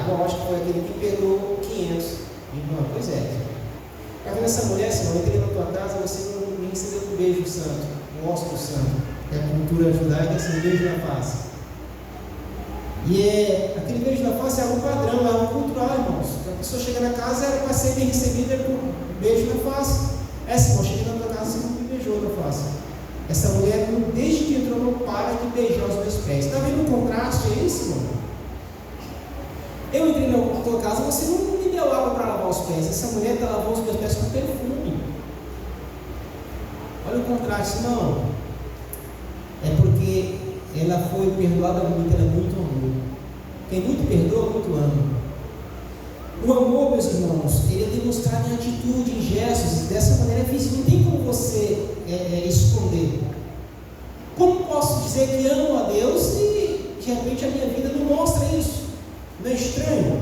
Bom, acho que foi aquele que perdoou 500. Irmão, pois é. Está vendo essa mulher, Simão? Eu entrei na tua casa, você não me recebeu com um beijo santo, um ósculo santo. É a cultura judaica, assim, um beijo na face. E aquele beijo na face é algo padrão, é algo cultural, irmãos. A pessoa chega na casa, era para ser bem recebida com um beijo na face. Simão, cheguei na tua casa, você não me beijou na face. Essa mulher, desde que entrou, não para de beijar os meus pés. Está vendo o contraste aí, Simão? Eu entrei na tua casa, você não me deu água para lavar os pés. Essa mulher está lavando os meus pés com perfume. Olha o contraste, não. É porque ela foi perdoada muito, ela muito amor. Quem muito perdoa, muito ama. O amor, meus irmãos, ele é demonstrado em atitude, em gestos, dessa maneira visível. Não tem como você esconder. Como posso dizer que amo a Deus e de repente a minha vida não mostra isso? Não é estranho?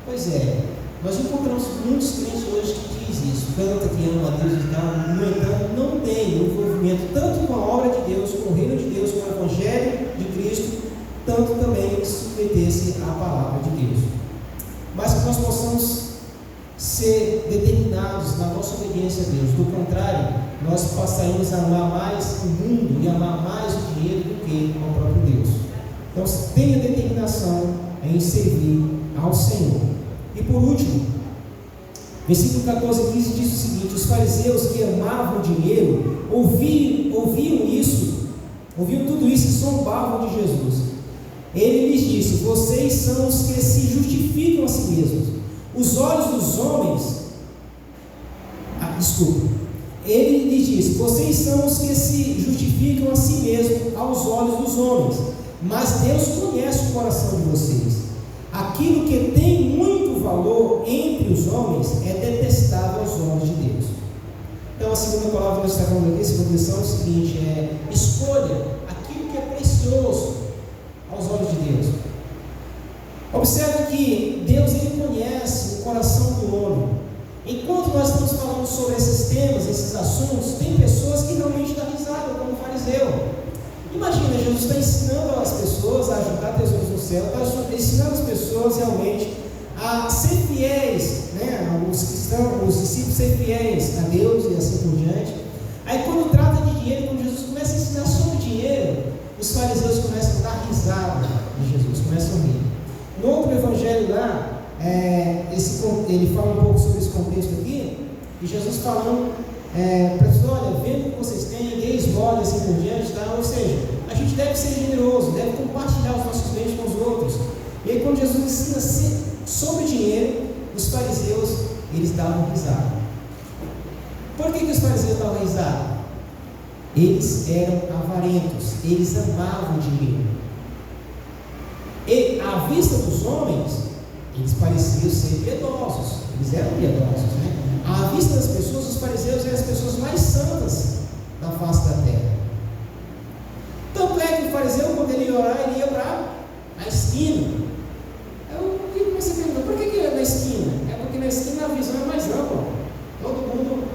Pois é, nós encontramos muitos crentes hoje que diz isso, canta que ama a Deus e tal, no entanto não tem envolvimento tanto com a obra de Deus, com o reino de Deus, com o Evangelho de Cristo, tanto também submeter-se à palavra de Deus. Mas que nós possamos ser determinados na nossa obediência a Deus. Do contrário, nós passaremos a amar mais o mundo e amar mais o dinheiro do que ao próprio Deus. Então tenha determinação em servir ao Senhor. E por último, versículo 14 e 15 diz o seguinte: os fariseus que amavam o dinheiro ouviam tudo isso e zombavam de Jesus. Ele lhes disse: vocês são os que se justificam a si mesmos. Os olhos dos homens ele lhes disse: vocês são os que se justificam a si mesmos aos olhos dos homens, mas Deus conhece o coração de vocês. Aquilo que tem muito valor entre os homens é detestável aos olhos de Deus. Então a segunda palavra que nós estamos falando aqui, a segunda lição é o seguinte: escolha aquilo que é precioso aos olhos de Deus. Observe que Deus, ele conhece o coração do homem. Enquanto nós estamos falando sobre esses temas, esses assuntos, tem pessoas que realmente dão risada, como o fariseu. Imagina, Jesus está ensinando as pessoas a ajudar tesouros no céu, está ensinando as pessoas realmente a ser fiéis, né? Os discípulos ser fiéis a Deus e assim por diante. Aí quando trata de dinheiro, quando Jesus começa a ensinar sobre dinheiro, os fariseus começam a dar risada de Jesus, começam a rir. No outro evangelho lá, ele fala um pouco sobre esse contexto aqui, e Jesus falando para eles: olha, vendo o que vocês têm, dê esmola, assim por diante, tá? Ou seja, a gente deve ser generoso, deve compartilhar os nossos bens com os outros. E aí quando Jesus ensina sobre dinheiro, os fariseus, eles davam risada. Por que os fariseus davam risada? Eles eram avarentos, eles amavam dinheiro. E à vista dos homens, eles pareciam ser piedosos, eles eram piedosos, né? À vista das pessoas, os fariseus eram as pessoas mais santas da face da terra. Tanto é que o fariseu, quando ele ia orar, ele ia para a esquina. Eu comecei a perguntar: por que é na esquina? É porque na esquina a visão é mais ampla. Todo mundo.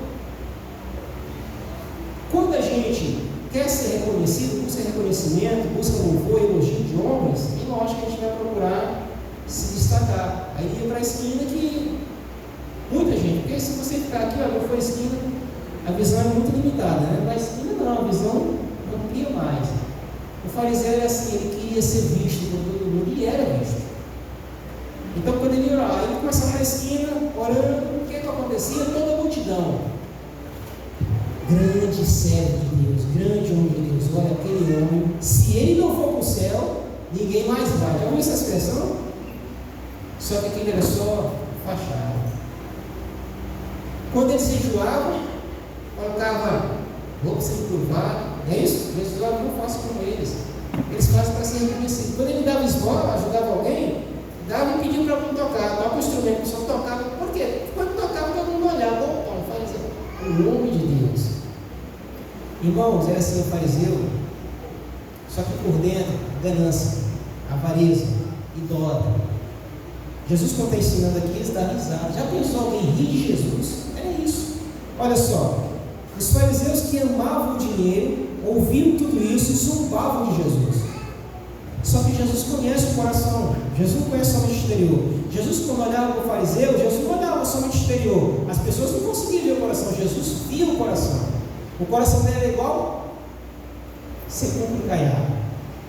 Quando a gente quer ser reconhecido, busca reconhecimento, busca louvor e elogio de homens, é lógico que a gente vai procurar se destacar. Aí ia para a esquina, que muita gente, porque se você ficar aqui, olha, for a esquina, a visão é muito limitada, né? Na esquina não, a visão amplia mais. O fariseu era assim, ele queria ser visto por todo mundo e era visto. Então, quando ele orava, ele começava na esquina, orando, o que acontecia? Toda a multidão. Grande servo de Deus, grande homem de Deus. Olha, aquele homem, se ele não for para o céu, ninguém mais vai. Já ouviu essa expressão? Só que aquele era só fachada. Quando ele se enjoava, colocava roupa sem curvar, não é isso? Jesus, olha, não faço como eles. Eles fazem para ser reconhecido. Quando ele dava esmola, ajudava alguém, dava e pedia para alguém tocar. Toca o instrumento, só tocava. Por quê? Quando tocava, todo mundo olhava. Opa, o fariseu. O nome de Deus. Irmãos, era assim o fariseu, só que por dentro, ganância, avareza, idólatra. Jesus, quando está ensinando aqui, eles dão risada. Já pensou alguém rir de Jesus? Era isso. Olha só, os fariseus que amavam o dinheiro, ouviram tudo isso e zombavam de Jesus. Só que Jesus conhece o coração. Jesus não conhece somente o exterior. Jesus, quando olhava para o fariseu, Jesus não olhava somente o exterior. As pessoas não conseguiam ver o coração. Jesus via o coração. O coração dele era igual sepulcro encaiado.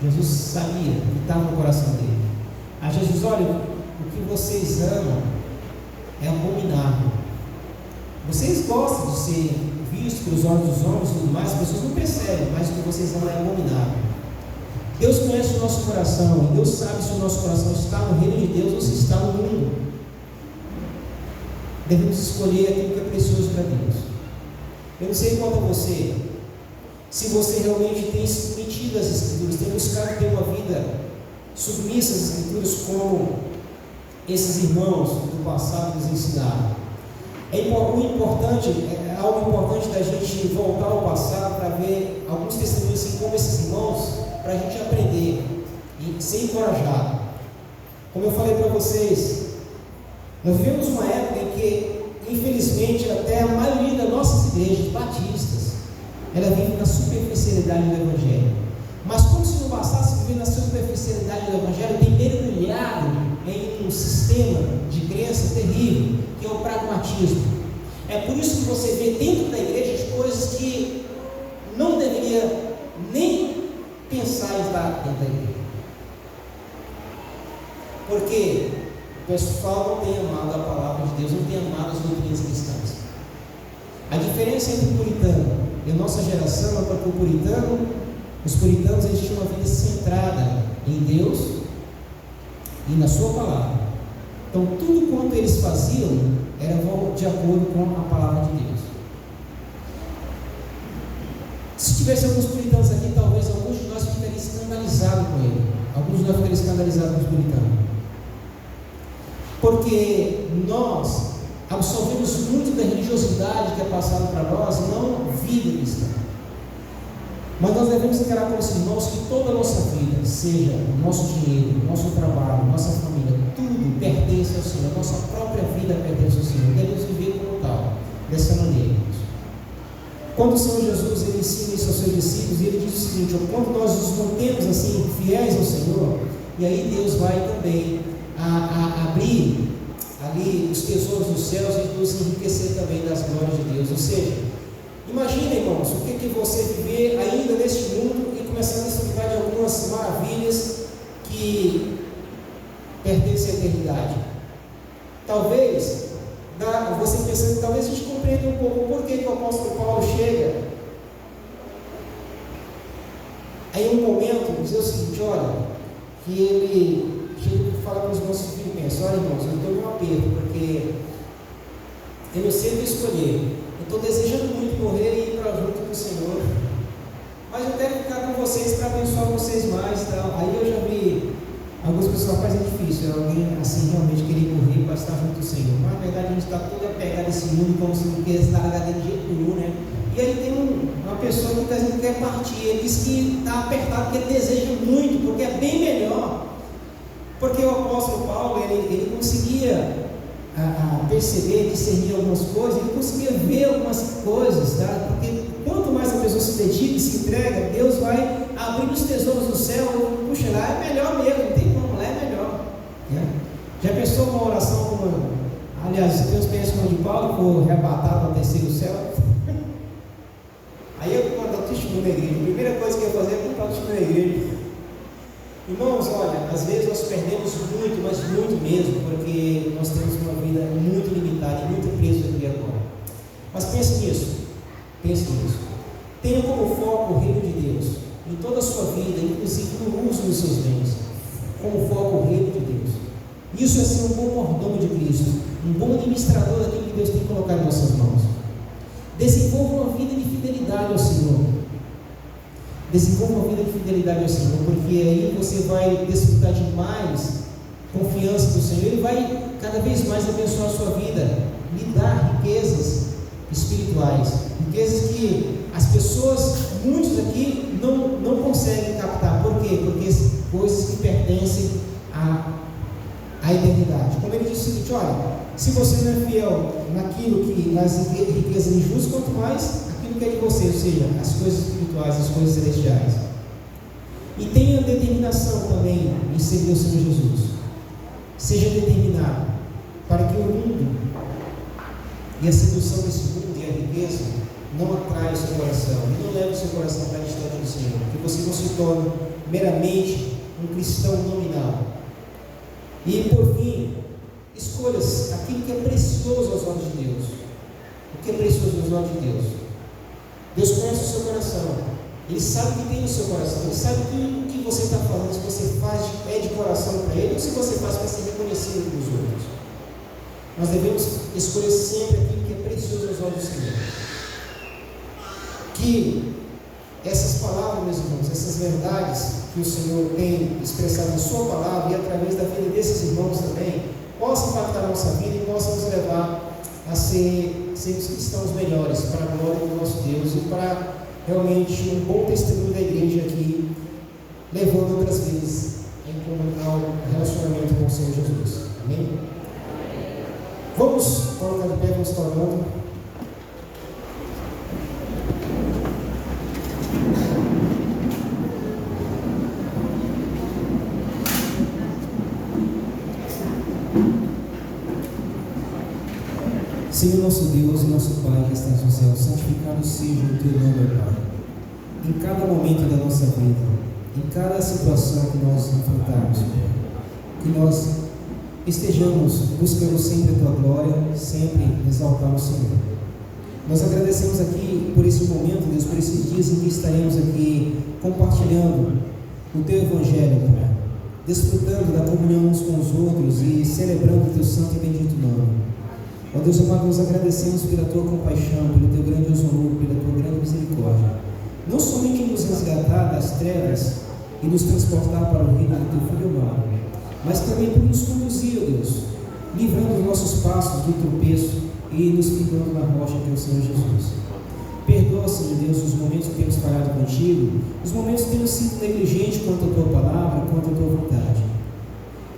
Jesus sabia o que estava no coração dele. A Jesus, olha, o que vocês amam é abominável. Vocês gostam de ser vistos pelos olhos dos homens e tudo mais, as pessoas não percebem, mas o que vocês amam é abominável. Deus conhece o nosso coração, e Deus sabe se o nosso coração está no reino de Deus ou se está no mundo. Devemos escolher aquilo que é precioso para Deus. Eu não sei quanto a você, se você realmente tem submetido às Escrituras, tem buscado ter uma vida submissa às Escrituras, como esses irmãos do passado nos ensinaram. Algo importante da gente voltar ao passado para ver alguns testemunhos assim como esses irmãos, para a gente aprender e ser encorajado. Como eu falei para vocês, nós vivemos uma época em que, infelizmente, até a maioria das nossas igrejas batistas, ela vive na superficialidade do Evangelho. Mas como se não bastasse viver na superficialidade do Evangelho, tem mergulhado em um sistema de crença terrível, que é o pragmatismo. É por isso que você vê dentro da igreja coisas que não deveria nem pensar em estar dentro da igreja. Porque o pessoal não tem amado a palavra de Deus, não tem amado as doutrinas cristãs. A diferença entre o puritano e a nossa geração é porque os puritanos eles tinham uma vida centrada em Deus e na sua palavra. Então tudo quanto eles faziam era de acordo com a palavra de Deus. Se tivesse alguns puritanos aqui, talvez alguns de nós ficariam escandalizados com ele. Alguns de nós ficariam escandalizados com os puritanos. Porque nós absorvemos muito da religiosidade que é passada para nós, não vida cristã. Mas nós devemos encarar como irmãos que toda a nossa vida, seja o nosso dinheiro, o nosso trabalho, nossa família, tudo pertence ao Senhor, a nossa própria vida pertence ao Senhor. Devemos viver como tal, dessa maneira. Quando o Senhor Jesus ele ensina isso aos seus discípulos, ele diz o seguinte: quando nós nos mantemos assim, fiéis ao Senhor, e aí Deus vai também abrir ali os tesouros dos céus e nos enriquecer também das glórias de Deus. Ou seja, imagina, irmãos, o que você viver ainda neste mundo e começar a desfrutar de algumas maravilhas que pertencem à eternidade. Talvez, você pensando, talvez a gente compreenda um pouco por que o apóstolo Paulo chega aí um momento, dizer o seguinte: olha, que ele chega e fala para os nossos filhos, pensa, olha, irmãos, eu estou num aperto, porque eu não sei o que escolher. Eu estou desejando muito morrer e ir para junto do Senhor, mas eu quero ficar com vocês para abençoar vocês mais. Então, aí eu já vi algumas pessoas, mas é difícil alguém assim realmente querer morrer para estar junto do Senhor. Mas na verdade a gente está todo apegado a esse mundo, como se não quisesse largar dele de jeito nenhum, né? E aí tem uma pessoa que está dizendo que quer partir, ele diz que está apertado porque ele deseja muito, porque é bem melhor. Porque o apóstolo Paulo, ele conseguia perceber, discernir algumas coisas, ele conseguia ver algumas coisas, tá? Porque quanto mais a pessoa se dedica e se entrega, Deus vai abrir os tesouros do céu. Puxa, lá é melhor mesmo, não tem como, lá é melhor, né? Já pensou uma oração como, aliás, Deus pensa como de Paulo, foi arrebatado ao terceiro céu? Aí eu vou dar testemunho na igreja, a primeira coisa que eu ia fazer é contar o testemunho na igreja. Irmãos, olha, às vezes nós perdemos muito, mas muito mesmo, porque nós temos uma vida muito limitada e muito presa aqui agora. Mas pense nisso, pense nisso. Tenha como foco o reino de Deus, em toda a sua vida, inclusive no uso dos seus bens, como foco o reino de Deus. Isso é ser um bom mordomo de Cristo, um bom administrador daquilo que Deus tem colocado em nossas mãos. Desenvolva uma vida de fidelidade ao Senhor. Desenvolva uma vida de fidelidade ao Senhor, porque aí você vai desfrutar de mais confiança do Senhor. Ele vai cada vez mais abençoar a sua vida, lhe dar riquezas espirituais, riquezas que as pessoas, muitos aqui, não conseguem captar. Por quê? Porque coisas que pertencem à eternidade. Como ele diz o seguinte: olha, se você não é fiel naquilo que, nas riquezas injustas, quanto mais aquilo que é de você, ou seja, as coisas espirituais, as coisas celestiais. E tenha determinação também em servir o Senhor Jesus. Seja determinado para que o mundo e a sedução desse mundo e a riqueza não atraia o seu coração e não leve o seu coração para distante do Senhor, que você não se torne meramente um cristão nominal. E por fim, escolhas aquilo que é precioso aos olhos de Deus. O que é precioso aos olhos de Deus? Deus conhece o seu coração. Ele sabe o que tem no seu coração. Ele sabe o que você está fazendo, se você é de coração para Ele ou se você faz para ser reconhecido pelos outros. Nós devemos escolher sempre aquilo que é precioso aos olhos do Senhor. Que essas palavras, meus irmãos, essas verdades que o Senhor tem expressado em Sua palavra e através da vida desses irmãos também, possam impactar a nossa vida e possam nos levar a sermos cristãos melhores para a glória do nosso Deus e para realmente um bom testemunho da igreja aqui, levando outras vidas ao relacionamento com o Senhor Jesus. Amém? Vamos colocar de pé, vamos falando. Senhor nosso Deus e nosso Pai que estás no céu, santificado seja o Teu nome, Pai. Em cada momento da nossa vida, em cada situação que nós enfrentarmos, que nós estejamos buscando sempre a Tua glória, sempre exaltar o Senhor. Nós agradecemos aqui por esse momento, Deus, por esses dias em que estaremos aqui compartilhando o Teu Evangelho, Pai, desfrutando da comunhão uns com os outros e celebrando o Teu santo e bendito nome. Ó Deus amado, nós agradecemos pela Tua compaixão, pelo Teu grandioso amor, pela Tua grande misericórdia. Não somente nos resgatar das trevas e nos transportar para o reino do Teu Filho amado, mas também por nos conduzir, ó Deus, livrando os nossos passos do tropeço e nos firmando na rocha que é o Senhor Jesus. Perdoa, Senhor Deus, os momentos que temos falhado contigo, os momentos que temos sido negligentes quanto à Tua palavra, quanto à Tua vontade.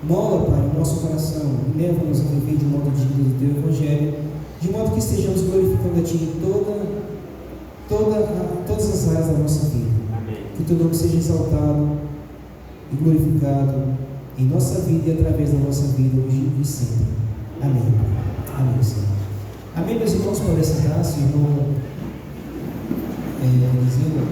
Mola, Pai, o nosso coração e leva-nos a viver de modo digno do Teu Evangelho, de modo que estejamos glorificando a Ti em todas as áreas da nossa vida. Amém. Que Teu nome seja exaltado e glorificado em nossa vida e através da nossa vida, hoje e sempre. Amém. Amém, Senhor. Amém, meus irmãos, para essa graça, irmão, dizendo